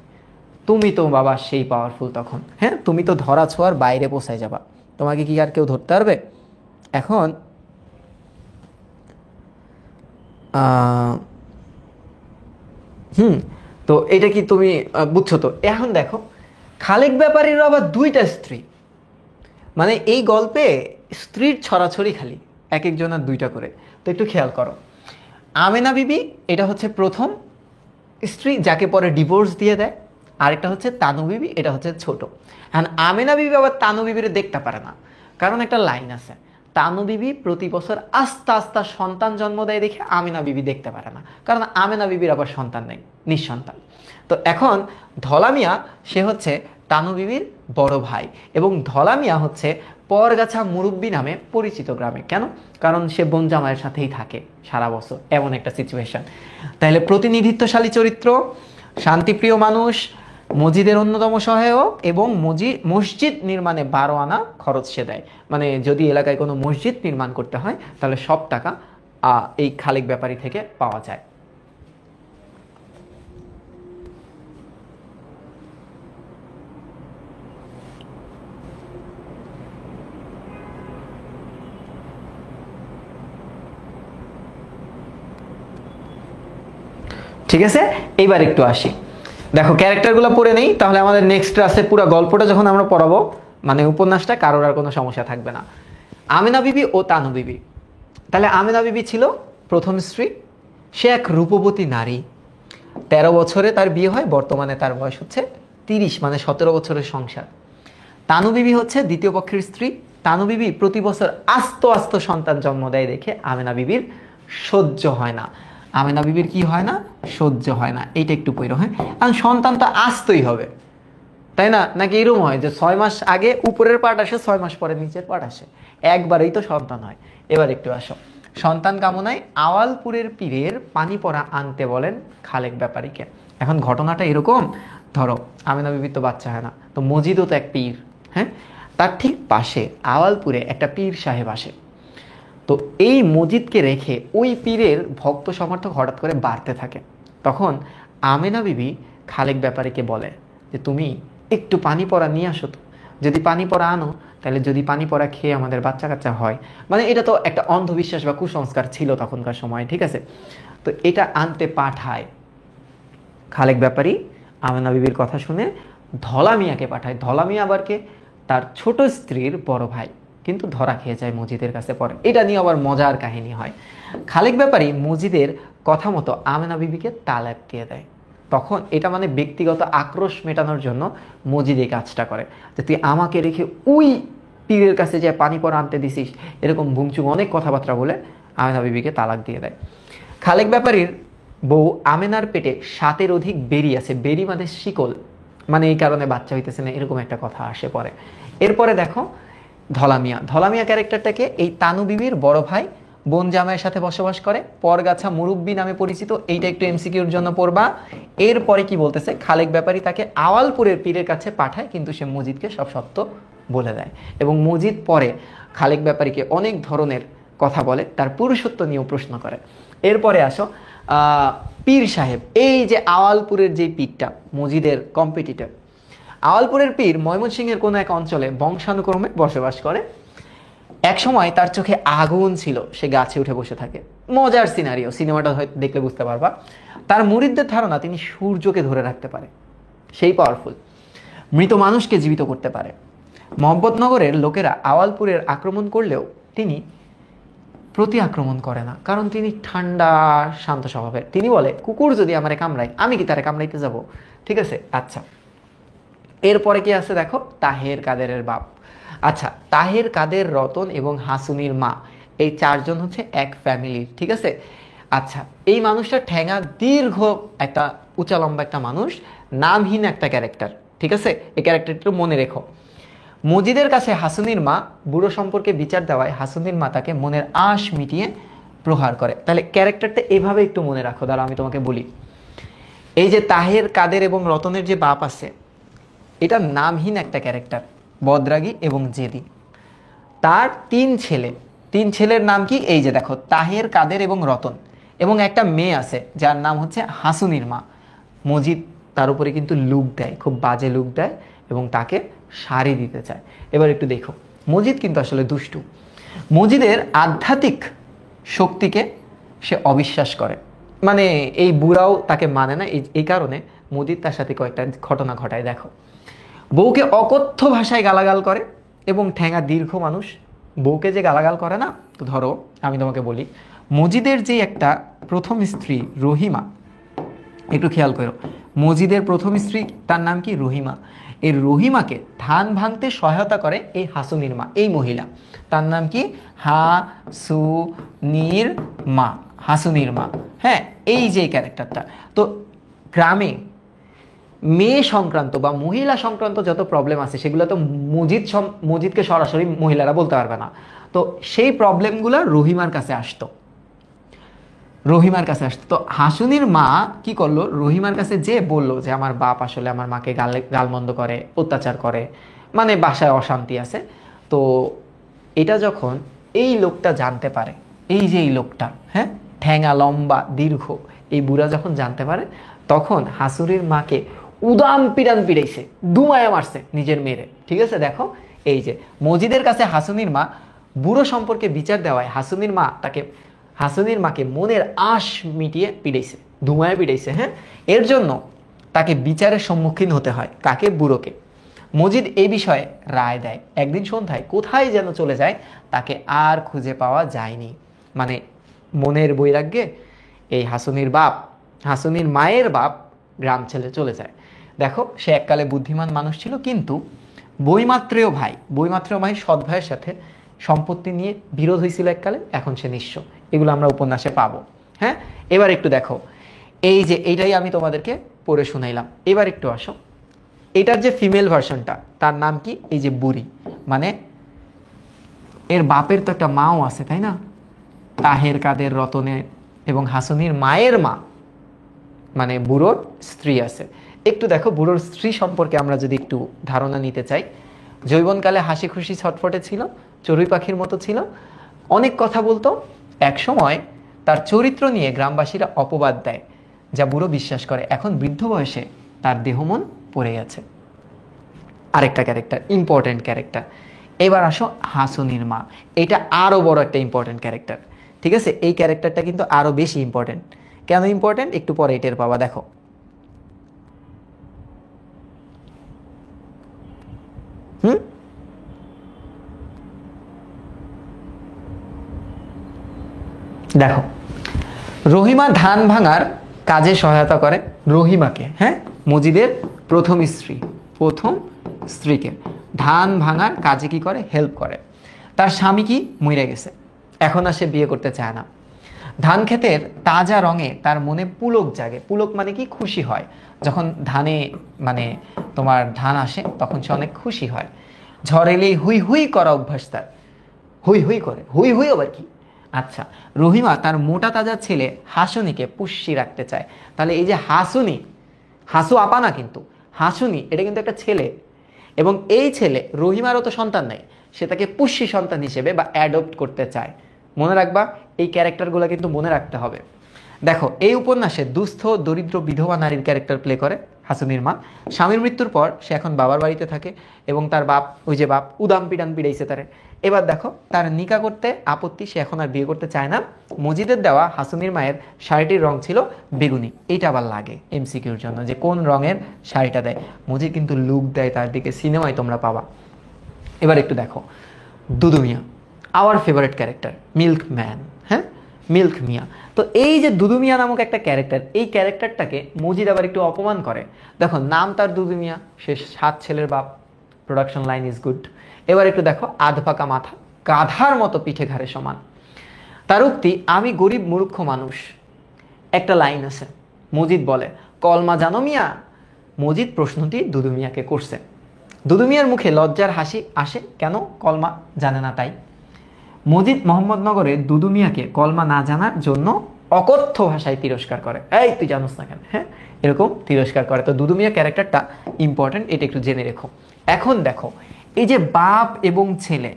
তুমি তো বাবা সেই পাওয়ারফুল তখন। হ্যাঁ, তুমি তো ধরা ছোঁয়ার বাইরে পৌঁছায় যাবা, তোমাকে কি আর কেউ ধরতে পারবে? এখন হুম, তো এটা কি তুমি বুঝছো? তো এখন দেখো, খালেক ব্যাপারীর আবার দুইটা স্ত্রী, মানে এই গল্পে স্ত্রীর ছড়াছড়ি খালি, এক একজনের দুইটা করে। তো একটু খেয়াল করো, আমেনা বিবি এটা হচ্ছে প্রথম স্ত্রী, যাকে পরে ডিভোর্স দিয়ে দেয়। আরেকটা হচ্ছে তানু বিবি, এটা হচ্ছে ছোট। হ্যাঁ, আমেনা বিবি আবার তানু বিবিরে দেখতে পারে না, কারণ একটা লাইন আছে, তানু বিবি প্রতি বছর আস্তে আস্তে সন্তান জন্ম দেয় দেখে আমেনা বিবি দেখতে পারে না, কারণ আমেনা বিবির আবার সন্তান নেই, নিঃসন্তান। তো এখন ধলামিয়া সে হচ্ছে তানু বিবির বড় ভাই, এবং ধলামিয়া হচ্ছে পরগাছা মুরব্বী নামে পরিচিত গ্রামে। কেন? কারণ সে বোন জামাইয়ের সাথেই থাকে সারা বছর, এমন একটা সিচুয়েশন। তাহলে প্রতিনিধিত্বশালী চরিত্র, শান্তিপ্রিয় মানুষ, মসজিদের অন্যতম সহায়ক, এবং মসজিদ নির্মাণে 12 আনা খরচ সে দেয়। মানে যদি এলাকায় কোনো মসজিদ নির্মাণ করতে হয় তাহলে সব টাকা এই খালেক ব্যাপারী থেকে পাওয়া যায়। ঠিক আছে, এইবার একটু আসি, দেখো ক্যারেক্টারগুলো পড়ে নেই, তাহলে আমাদের নেক্সট ক্লাসে পুরো গল্পটা যখন আমরা পড়াবো, মানে উপন্যাসটা, কারোর আর কোনো সমস্যা থাকবে না। আমেনা বিবি ও তানু বিবি। তাহলে আমেনা বিবি ছিল প্রথম স্ত্রী, সে এক রূপবতী নারী। 13 বছরে তার বিয়ে হয়, বর্তমানে তার বয়স হচ্ছে 30, মানে 17 বছরের সংসার। তানু বিবি হচ্ছে দ্বিতীয় পক্ষের স্ত্রী। তানু বিবি প্রতি বছর আস্ত আস্ত সন্তান জন্ম দেয় দেখে আমেনা বিবির সহ্য হয় না। আমেনা বিবির কি হয় না? সহ্য হয় না। এইটা একটু পড়ো, হ্যাঁ। কারণ সন্তান তো আসতেই হবে, তাই না? নাকি এরকম হয় যে 6 মাস আগে উপরের পার্ট আসে, 6 মাস পরে নিচের পার্ট আসে, একবারেই তো সন্তান হয়। এবার একটু আসো, সন্তান কামনায় আওয়ালপুরের পীরের পানি পড়া আনতে বলেন খালেক ব্যাপারীকে। এখন ঘটনাটা এরকম, ধরো আমেনা বিবির তো বাচ্চা হয় না, তো মজিদও তো এক পীর, হ্যাঁ। তার ঠিক পাশে আওয়ালপুরে একটা পীর সাহেব আসে। তো এই মসজিদকে রেখে ওই পীরের ভক্ত সমর্থক হঠাৎ করে বাড়তে থাকে। তখন আমেনা বিবি খালেক ব্যাপারীকে বলে যে তুমি একটু পানি পড়া নিয়ে আসো তো, যদি পানি পড়া আনো তাহলে যদি পানি পড়া খেয়ে আমাদের বাচ্চা কাচ্চা হয়। মানে এটা তো একটা অন্ধবিশ্বাস বা কুসংস্কার ছিল তখনকার সময়, ঠিক আছে। তো এটা আনতে পাঠায় খালেক ব্যাপারী। আমেনা বিবির কথা শুনে ধলা মিয়াকে পাঠায়। ধলা মিয়া আবার কে? তার ছোট স্ত্রীর বড় ভাই, কিন্তু ধরা খেয়ে যায় মসজিদের কাছে পড়ে। এটা নিয়ে আবার মজার কাহিনী হয়। খালেক ব্যাপারী মসজিদের কথা মতো আমেনা বিবিকে তালাক দিয়ে দেয়। তখন এটা মানে ব্যক্তিগত আক্রোশ মেটানোর জন্য মসজিদ এই কাজটা করে, যে তুই আমাকে রেখে ওই পীরের কাছে যে পানি পড়া আনতে দিছিস, এরকম ভুংচুং অনেক কথাবার্তা বলে আমেনা বিবিকে তালাক দিয়ে দেয়। খালেক ব্যাপারীর বউ আমেনার পেটে 7-এর অধিক বেরি আছে। বেরি মানে শিকল, মানে এই কারণে বাচ্চা হইতেছে না, এরকম একটা কথা আসে পরে। এরপরে দেখো ধলামিয়া। ধলামিয়া ক্যারেক্টারটাকে এই তানু বিবির বড় ভাই, বোন জামাইয়ের সাথে বসবাস করে, পরগাছা মুরব্বী নামে পরিচিত। এইটা একটু এমসিকিউর জন্য পড়বা। এরপরে কি বলতেছে, খালেক ব্যাপারী তাকে আওয়ালপুরের পীরের কাছে পাঠায়, কিন্তু সে মজিদকে সব সত্য বলে দেয়, এবং মজিদ পরে খালেক ব্যাপারীকে অনেক ধরনের কথা বলে, তার পুরুষত্ব নিয়েও প্রশ্ন করে। এরপরে আসো পীর সাহেব। এই যে আওয়ালপুরের যে পীরটা মজিদের কম্পিটিটর, আওয়ালপুরের পীর ময়মনসিংহের কোনো এক অঞ্চলে বংশানুক্রমে বসবাস করে। এক সময় তার চোখে আগুন ছিল, সে গাছে উঠে বসে থাকে। মজার সিনারিও, সিনেমাটা হয়তো দেখলে বুঝতে পারবা। তার মুরিদদের ধারণা তিনি সূর্যকে ধরে রাখতে পারে, সেই পাওয়ারফুল। মৃত মানুষকে জীবিত করতে পারে। মোহাম্মদনগরের লোকেরা আওয়ালপুরের আক্রমণ করলেও তিনি প্রতি আক্রমণ করে না, কারণ তিনি ঠান্ডা শান্ত স্বভাবের। তিনি বলে, কুকুর যদি আমারে কামড়ায় আমি কি তারে কামড়াইতে যাব? ঠিক আছে, আচ্ছা। এরপরে কি আছে দেখো, তাহের কাদেরের বাপ। আচ্ছা, তাহের কাদের, রতন এবং হাসুনির মা, এই 4 জন হচ্ছে এক ফ্যামিলির, ঠিক আছে। আচ্ছা, এই মানুষটা ঠ্যাঙা দীর্ঘ, একটা উঁচা লম্বা একটা মানুষ, নামহীন একটা ক্যারেক্টার, ঠিক আছে। এই ক্যারেক্টারটা মনে রেখো। মজিদের কাছে হাসুনির মা বুড়ো সম্পর্কে বিচার দেওয়ায় হাসুনির মা তাকে মনের আশ মিটিয়ে প্রহার করে। তাহলে ক্যারেক্টারটা এভাবে একটু মনে রাখো। দাঁড়া আমি তোমাকে বলি, এই যে তাহের কাদের এবং রতনের যে বাপ আছে, এটা নামহীন একটা ক্যারেক্টার, বদরাগী এবং জেদি। তার 3 ছেলে, 3 ছেলের নাম কি? এই যে দেখো, তাহের কাদের এবং রতন, এবং একটা মেয়ে আছে যার নাম হচ্ছে হাসুনির মা। মজিদ তার উপরে কিন্তু লুক দেয়, খুব বাজে লুক দেয়, এবং তাকে শাড়ি দিতে চায়। এবার একটু দেখো, মজিদ কিন্তু আসলে দুষ্টু। মজিদের আধ্যাত্মিক শক্তিকে সে অবিশ্বাস করে, মানে এই বুড়াও তাকে মানে না। এই কারণে মুজিদ তার সাথে কয়েকটা ঘটনা ঘটায়। দেখো, বউকে অকথ্য ভাষায় গালাগাল করে এবং ঠ্যাঙা দীর্ঘ মানুষ বউকে যে গালাগাল করে না, তো ধরো আমি তোমাকে বলি, মজিদের যে একটা প্রথম স্ত্রী রহিমা, একটু খেয়াল করো, মজিদের প্রথম স্ত্রী তার নাম কি? রহিমা। এই রহিমাকে ধান ভাঙতে সহায়তা করে এই হাসুনির মা, এই মহিলা, তার নাম কি? হাসুনির মা, হাসুনির মা। হ্যাঁ, এই যে ক্যারেক্টারটা। তো গ্রামে মেয়ে সংক্রান্ত বা মহিলা সংক্রান্ত যত প্রবলেম আছে সেগুলো তো মজিদকে সরাসরি মহিলারা বলতে পারবে না, তো সেই প্রবলেমগুলো রহিমার কাছে আসতো, রহিমার কাছে আসতো। তো হাসুনির মা কি করলো, রহিমার কাছে যে বলল যে আমার বাপ আসলে আমার মাকে গালমন্দ করে, অত্যাচার করে, মানে বাসায় অশান্তি আছে। তো এটা যখন এই লোকটা জানতে পারে, এই যে এই লোকটা, হ্যাঁ, ঠ্যাঙা লম্বা দীর্ঘ, এই বুড়া যখন জানতে পারে, তখন হাসুরির মাকে উদাম পিটান পিড়াইছে, দুমায়া মারছে নিজের মেয়েরে। ঠিক আছে, দেখো এই যে মজিদের কাছে হাসুনির মা বুড়ো সম্পর্কে বিচার দেওয়ায় হাসুনির মাকে মনের আশ মিটিয়ে পিড়াইছে, ধুমায় পিড়াইছে। হ্যাঁ, এর জন্য তাকে বিচারের সম্মুখীন হতে হয়। কাকে? বুড়োকে। মজিদ এই বিষয়ে রায় দেয়। একদিন সন্ধ্যায় কোথায় যেন চলে যায়, তাকে আর খুঁজে পাওয়া যায়নি। মানে মনের বৈরাগ্যে এই হাসুনির মায়ের বাপ গ্রাম ছেড়ে চলে যায়। দেখো, সে এককালে বুদ্ধিমান মানুষ ছিল, কিন্তু বইমাত্রেয় ভাই সৎ ভাইয়ের সাথে সম্পত্তি নিয়ে বিরোধ হয়েছিল এককালে, এখন সে নিঃস্ব। এগুলো আমরা উপন্যাসে পাবো। হ্যাঁ, এবার একটু দেখো, এই যে এইটাই আমি তোমাদেরকে পড়ে শুনাইলাম। এবার একটু আসো, এটার যে ফিমেল ভার্সনটা, তার নাম কি? এই যে বুড়ি, মানে এর বাপের তো একটা মাও আছে, তাই না? তাহের, কাদের, রতনের এবং হাসুনির মায়ের মা, মানে বুড়োর স্ত্রী আছে। একটু দেখো, বুড়োর স্ত্রী সম্পর্কে আমরা যদি একটু ধারণা নিতে চাই, যৌবনকালে হাসি খুশি ছটফটে ছিল, চড়ুই পাখির মতো ছিল, অনেক কথা বলতো। এক সময় তার চরিত্র নিয়ে গ্রামবাসীরা অপবাদ দেয়, যা বুড়ো বিশ্বাস করে। এখন বৃদ্ধ বয়সে তার দেহমন পড়ে গেছে। আরেকটা ক্যারেক্টার, ইম্পর্টেন্ট ক্যারেক্টার। এবার আসো হাসুনির মা, এটা আরো বড় একটা ইম্পর্টেন্ট ক্যারেক্টার। ঠিক আছে, এই ক্যারেক্টারটা কিন্তু আরো বেশি ইম্পর্টেন্ট। কেন ইম্পর্টেন্ট একটু পরে টের পাবা। দেখো, দেখো, রহিমা ধান ভাঙার কাজে সহায়তা করে রহিমাকে, হ্যাঁ, মজিদের প্রথম স্ত্রীকে ধান ভাঙার কাজে কি করে? হেল্প করে। তার স্বামী কি মরে গেছে, এখন আর সে বিয়ে করতে চায় না। ধান ক্ষেতের তাজা রঙে তার মনে পুলক জাগে। পুলক মানে কি? খুশি হয়। যখন মানে তোমার ধান আসে, তখন সে অনেক খুশি হয়। ঝড় এলেই হুই হুই করা অভ্যাস তার, হুই হুই করে। হুই হুই আবার কি? আচ্ছা, রহিমা তার মোটা তাজা ছেলে হাসুনিকে পুষ্টি রাখতে চায়। তাহলে এই যে হাসু আপা না, কিন্তু হাসুনি, এটা কিন্তু একটা ছেলে, এবং এই ছেলে, রহিমারও তো সন্তান নাই, সে তাকে পুষ্টি সন্তান হিসেবে বা অ্যাডপ্ট করতে চায়। মনে রাখবা, এই ক্যারেক্টারগুলো কিন্তু মনে রাখতে হবে। দেখো, এই উপন্যাসে দুস্থ দরিদ্র বিধবা নারীর ক্যারেক্টার প্লে করে হাসুনির মা। স্বামীর মৃত্যুর পর সে এখন বাবার বাড়িতে থাকে, এবং তার বাপ, ওই যে বাপ, উদাম পিটান পিড়াইছে তারে। এবার দেখো, তার নিকা করতে আপত্তি, সে এখন আর বিয়ে করতে চায় না। মজিদের দেওয়া হাসুনির মায়ের শাড়িটির রং ছিল বেগুনি। এইটা আবার লাগে এমসিকিউর জন্য, যে কোন রঙের শাড়িটা দেয়। মজিদ কিন্তু লুক দেয় তার দিকে, সিনেমায় তোমরা পাবা। এবার একটু দেখো, Dudu Mia, our favourite character, milk man, হ্যাঁ, মিল্ক মিয়া। তো এই যে দুদু মিয়া নামক একটা ক্যারেক্টার, এই ক্যারেক্টারটাকে মজিদ আবার একটু অপমান করে। দেখো, নাম তার দুদু মিয়া, সে 7 ছেলের বাপ, প্রোডাকশন লাইন ইজ গুড। এবার একটু দেখো, আধপাকা মাথা, গাধার মতো পিঠে ঘাড়ে সমান। তার উক্তি, আমি গরিব মূর্খ মানুষ। একটা লাইন আছে, মজিদ বলে, কলমা জানো মিয়া? মজিদ প্রশ্নটি দুদু মিয়াকে করছে। দুদু মিয়ার মুখে লজ্জার হাসি আসে, কেন? কলমা জানে না তাই। মজিদ মোহাম্মদনগরে দুদু মিয়াকে কলমা না জানার জন্য অকথ্য ভাষায় তিরস্কার করে। এই তুই জানোস না কেন? হ্যাঁ, এরকম তিরস্কার করে। তো দুদু মিয়া ক্যারেক্টারটা ইম্পর্টেন্ট, এটা একটু জেনে রেখো। এখন দেখো, এই যে বাপ এবং ছেলে,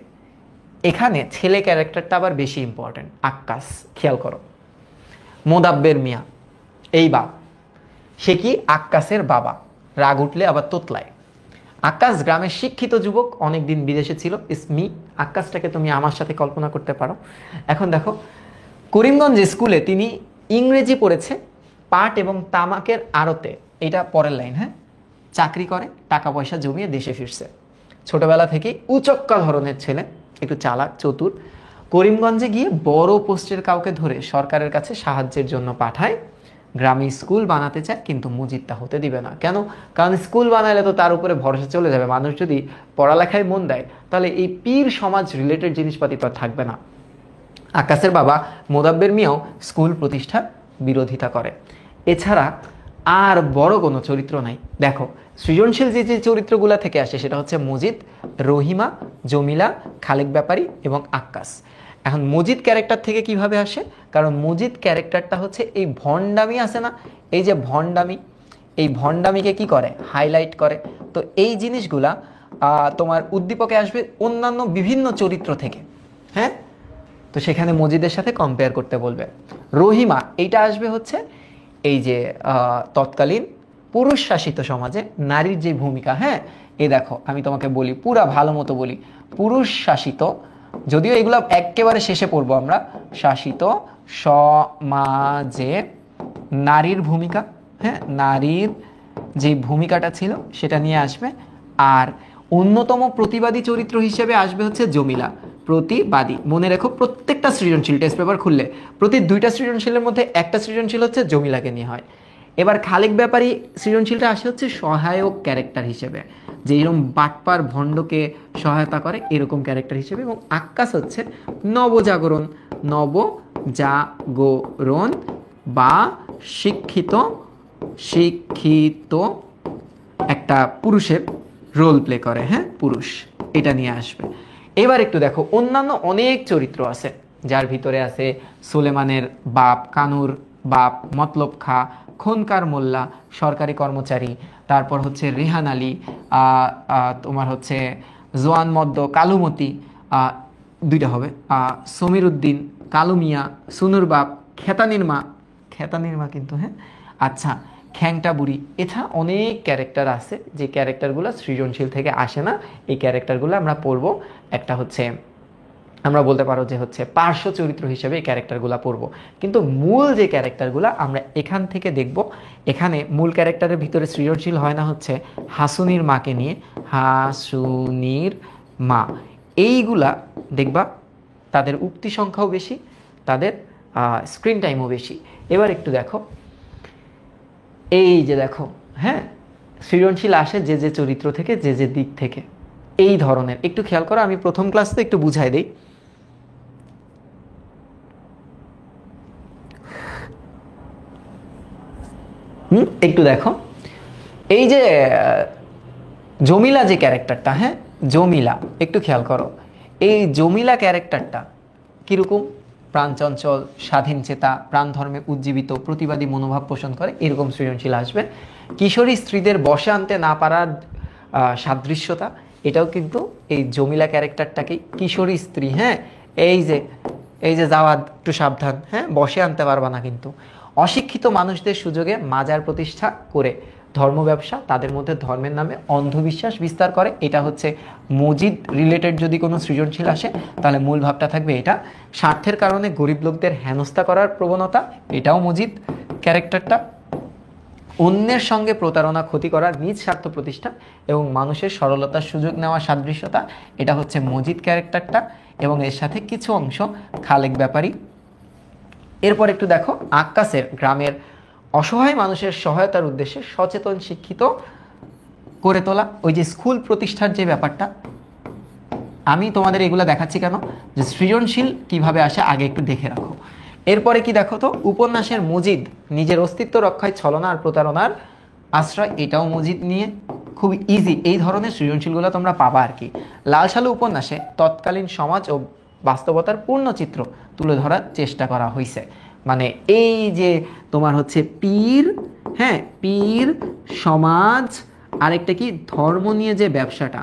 এখানে ছেলে ক্যারেক্টারটা আবার বেশি ইম্পর্টেন্ট। আক্কাস, খেয়াল করো, মোদাব্বের মিয়া, এই বাপ, সে কি? আক্কাসের বাবা। রাগ উঠলে আবার তোতলায়। আক্কাস গ্রামের শিক্ষিত যুবক, অনেকদিন বিদেশে ছিল। ইসমি, আক্কাসটাকে তুমি আমার সাথে কল্পনা করতে পারো। এখন দেখো, করিমগঞ্জ স্কুলে তিনি ইংরেজি পড়েছে পাট এবং তামাকের আড়তে, এটা পরের লাইন, হ্যাঁ, চাকরি করে, টাকা পয়সা জমিয়ে দেশে ফিরছে। ছোটবেলা থেকেই উচক্কা ধরনের ছেলে, একটু চালাক চতুর। করিমগঞ্জে গিয়ে বড় পোস্টের কাউকে ধরে সরকারের কাছে সাহায্যের জন্য পাঠায়। গ্রামে স্কুল বানাতে চায়, কিন্তু মুজিদ তা হতে দিবে না। কেন? কারণ স্কুল বানালে তো তার উপরে ভরসা চলে যাবে। মানুষ যদি পড়ালেখায় মন দেয় তাহলে এই পীর সমাজ রিলেটেড জিনিসপাতি তো আর থাকবে না। আক্কাসের বাবা মোদাব্বের মিয়াও স্কুল প্রতিষ্ঠার বিরোধিতা করে। এছাড়া আর বড় কোনো চরিত্র নাই। দেখো, সৃজনশীল যে যে চরিত্রগুলো থেকে আসে সেটা হচ্ছে মজিদ, রহিমা, জমিলা, খালেক ব্যাপারী এবং আক্কাস। এখন মজিদ ক্যারেক্টার থেকে কিভাবে আসে? কারণ মজিদ ক্যারেক্টারটা হচ্ছে এই ভণ্ডামি আছে না, এই যে ভণ্ডামি, এই ভণ্ডামিকে কি করে? হাইলাইট করে। তো এই জিনিসগুলা তোমার উদ্দীপকে আসবে অন্যান্য বিভিন্ন চরিত্র থেকে, হ্যাঁ। তো সেখানে মজিদের সাথে কম্পেয়ার করতে বলবে। রহিমা এইটা আসবে হচ্ছে এই যে তৎকালীন পুরুষ শাসিত সমাজে নারীর যে ভূমিকা, হ্যাঁ। এই দেখো, আমি তোমাকে বলি, পুরা ভালো মতো বলি, পুরুষ শাসিত, যদিও এগুলো একেবারে শেষে পড়বো আমরা, শাসিত সমাজে নারীর ভূমিকা, হ্যাঁ, নারীর যে ভূমিকাটা ছিল সেটা নিয়ে আসবে। আর অন্যতম প্রতিবাদী চরিত্র হিসেবে আসবে হচ্ছে জমিলা। প্রতিবাদী, মনে রেখো, প্রত্যেকটা সৃজনশীল টেস্ট পেপার খুললে প্রতি 2টা সৃজনশীলের মধ্যে একটা সৃজনশীল হচ্ছে জমিলাকে নিয়ে হয়। এবার খালেক ব্যাপারী সৃজনশীলটা আসে হচ্ছে সহায়ক ক্যারেক্টার হিসেবে, যে এরকম বাটপার ভণ্ডকে সহায়তা করে এরকম ক্যারেক্টার হিসেবে। এবং আক্কাস হচ্ছে নবজাগরণ, নবজাগরণ বা শিক্ষিত শিক্ষিত একটা পুরুষের রোল প্লে করে, হ্যাঁ, পুরুষ, এটা নিয়ে আসবে। এবার একটু দেখো, অন্যান্য অনেক চরিত্র আছে, যার ভিতরে আছে সুলেমানের বাপ, কানুর বাপ, মতলব খা, খনকার মোল্লা, সরকারি কর্মচারী, তারপর হচ্ছে রেহান আলী, তোমার হচ্ছে জোয়ান মদ্দ, কালুমতি, 2টা হবে, সমীর উদ্দিন, কালু মিয়া, সুনুর বাপ, খেতানির মা, খেতানির মা কিন্তু, হ্যাঁ, আচ্ছা, খ্যাংটা বুড়ি। এছাড়া অনেক ক্যারেক্টার আছে যে ক্যারেক্টারগুলো সৃজনশীল থেকে আসে না। এই ক্যারেক্টারগুলো আমরা পড়বো, একটা হচ্ছে আমরা বলতে পারো যে হচ্ছে পার্শ্ব চরিত্র হিসেবে এই ক্যারেক্টারগুলো পড়বো। কিন্তু মূল যে ক্যারেক্টারগুলো আমরা এখান থেকে দেখব। এখানে মূল ক্যারেক্টারের ভিতরে সৃজনশীল হয় না হচ্ছে হাসুনির মাকে নিয়ে, হাসুনির মা, এইগুলা দেখবা তাদের উক্তি সংখ্যাও বেশি, তাদের স্ক্রিন টাইমও বেশি। এবার একটু দেখো, এই যে দেখো, হ্যাঁ, সৃজনশীল আসে যে যে চরিত্র থেকে, যে যে দিক থেকে, এই ধরনের। একটু খেয়াল করো, আমি প্রথম ক্লাসে একটু বুঝাই দেই। একটু দেখো, এই যে জমিলা যে ক্যারেক্টারটা, হ্যাঁ, জমিলা, একটু খেয়াল করো, এই জমিলা ক্যারেক্টারটা কিরকম? প্রাণচঞ্চল, স্বাধীন চেতা, প্রাণ ধর্মে উজ্জীবিত, প্রতিবাদী মনোভাব পোষণ করে, এরকম সৃজনশীল আসবে। কিশোরী স্ত্রীদের বশে আনতে না পারার সাদৃশ্যতা, এটাও কিন্তু এই জমিলা ক্যারেক্টারটাকেই। কিশোরী স্ত্রী, হ্যাঁ, এই যে জাওয়াদ, একটু সাবধান, হ্যাঁ, বশে আনতে পারবা না কিন্তু। অশিক্ষিত মানুষদের সুযোগে মাজার প্রতিষ্ঠা করে ধর্ম ব্যবসা, তাদের মধ্যে ধর্মের নামে অন্ধবিশ্বাস বিস্তার করে, এটা হচ্ছে মজিদ রিলেটেড। যদি কোনো সৃজনশীল আসে তাহলে মূল ভাবটা থাকবে এটা। স্বার্থের কারণে গরিব লোকদের হেনস্থা করার প্রবণতা, এটাও মজিদ ক্যারেক্টারটা। অন্যের সঙ্গে প্রতারণা, ক্ষতি করার, নিজ স্বার্থ প্রতিষ্ঠা এবং মানুষের সরলতার সুযোগ নেওয়া সাদৃশ্যতা, এটা হচ্ছে মজিদ ক্যারেক্টারটা। এবং এর সাথে কিছু অংশ খালেক ব্যাপারী। এরপর একটু দেখো, আক্কাসের গ্রামের অসহায় মানুষের সহায়তার উদ্দেশ্যে সচেতন, শিক্ষিত করে তোলা, ওই যে স্কুল প্রতিষ্ঠার যে ব্যাপারটা। আমি তোমাদের এগুলো দেখাচ্ছি কেন, যে সৃজনশীল কিভাবে আসে আগে একটু দেখে রাখো। এরপরে কি দেখো তো, উপন্যাসের মজিদ নিজের অস্তিত্ব রক্ষায় ছলনা আর প্রতারণার আশ্রয়, এটাও মজিদ নিয়ে। খুব ইজি, এই ধরনের সৃজনশীলগুলো তোমরা পাবা আর কি। লাল সালু উপন্যাসে তৎকালীন সমাজ ও বাস্তবতার পূর্ণ চিত্র তুলে ধরার চেষ্টা করা হয়েছে। মানে এই যে তোমার হচ্ছে পীর, হ্যাঁ, পীর সমাজ, আরেকটা কি ধর্ম নিয়ে যে ব্যবসাটা,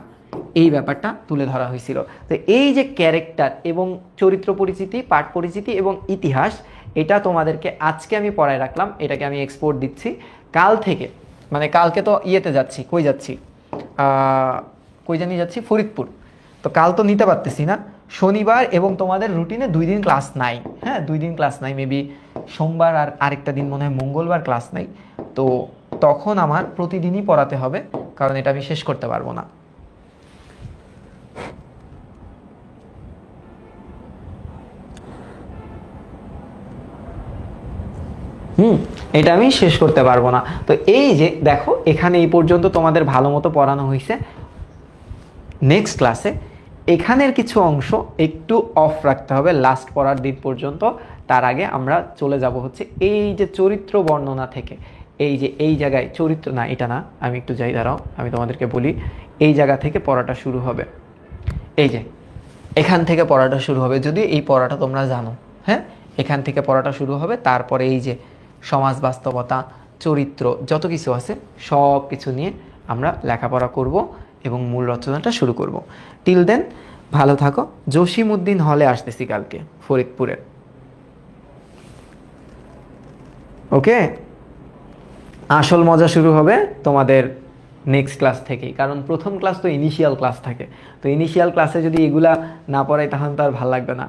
এই ব্যাপারটা তুলে ধরা হয়েছিল। তো এই যে ক্যারেক্টার এবং চরিত্র পরিচিতি, পাঠ পরিচিতি এবং ইতিহাস, এটা তোমাদেরকে আজকে আমি পড়ায় রাখলাম। এটাকে আমি এক্সপোর্ট দিচ্ছি। কাল থেকে, মানে কালকে তো ইয়েতে যাচ্ছি, কই জানি যাচ্ছি, ফরিদপুর। তো কাল তো নিতে পারতেছি না, শনিবার এবং তোমাদের রুটিনে 2 দিন ক্লাস নাই, হ্যাঁ 2 দিন ক্লাস নাই, মেবি সোমবার আর আরেকটা দিন মনে হয় মঙ্গলবার ক্লাস নাই। তো তখন আমার প্রতিদিনই পড়াতে হবে, কারণ এটা আমি শেষ করতে পারবো না। এটা আমি শেষ করতে পারবো না। তো এই যে দেখো এখানে এই পর্যন্ত তোমাদের ভালো মতো পড়ানো হয়েছে। নেক্সট ক্লাসে এখানের কিছু অংশ একটু অফ রাখতে হবে লাস্ট পড়ার দিন পর্যন্ত। তার আগে আমরা চলে যাব হচ্ছে এই যে চরিত্র বর্ণনা থেকে, এই যে এই জায়গায় চরিত্র, না এটা না, আমি একটু যাই, দাঁড়াও আমি তোমাদেরকে বলি। এই জায়গা থেকে পড়াটা শুরু হবে, এই যে এখান থেকে পড়াটা শুরু হবে, যদি এই পড়াটা তোমরা জানো, হ্যাঁ এখান থেকে পড়াটা শুরু হবে। তারপরে এই যে সমাজ বাস্তবতা, চরিত্র, যত কিছু আছে সব কিছু নিয়ে আমরা লেখাপড়া করব এবং মূল রচনাটা শুরু করব। টিল দেন ভালো থাকো। জসিমউদ্দিন হলে আসতেছি কালকে ফরিদপুরে, ওকে। আসল মজা শুরু হবে তোমাদের নেক্সট ক্লাস থেকেই, কারণ প্রথম ক্লাস তো ইনিশিয়াল ক্লাস থাকে। তো ইনিশিয়াল ক্লাসে যদি এগুলা না পড়াই তাহলে তো আর ভালো লাগবে না,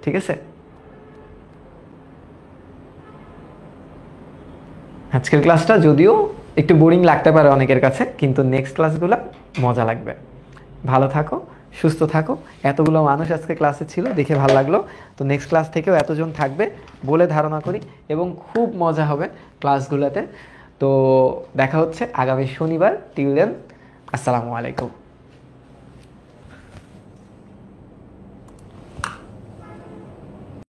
ঠিক আছে। আজকের ক্লাসটা যদিও একটু বোরিং লাগতে পারে অনেকের কাছে, কিন্তু নেক্সট ক্লাসগুলো মজা লাগবে। ভালো থাকো, সুস্থ থাকো। এতগুলো মানুষ আজকে ক্লাসে ছিল, দেখে ভালো লাগলো। তো নেক্সট ক্লাস থেকেও এতজন থাকবে বলে ধারণা করি, এবং খুব মজা হবে ক্লাসগুলোতে। তো দেখা হচ্ছে আগামী শনিবার। টিল দেন আসসালামু আলাইকুম।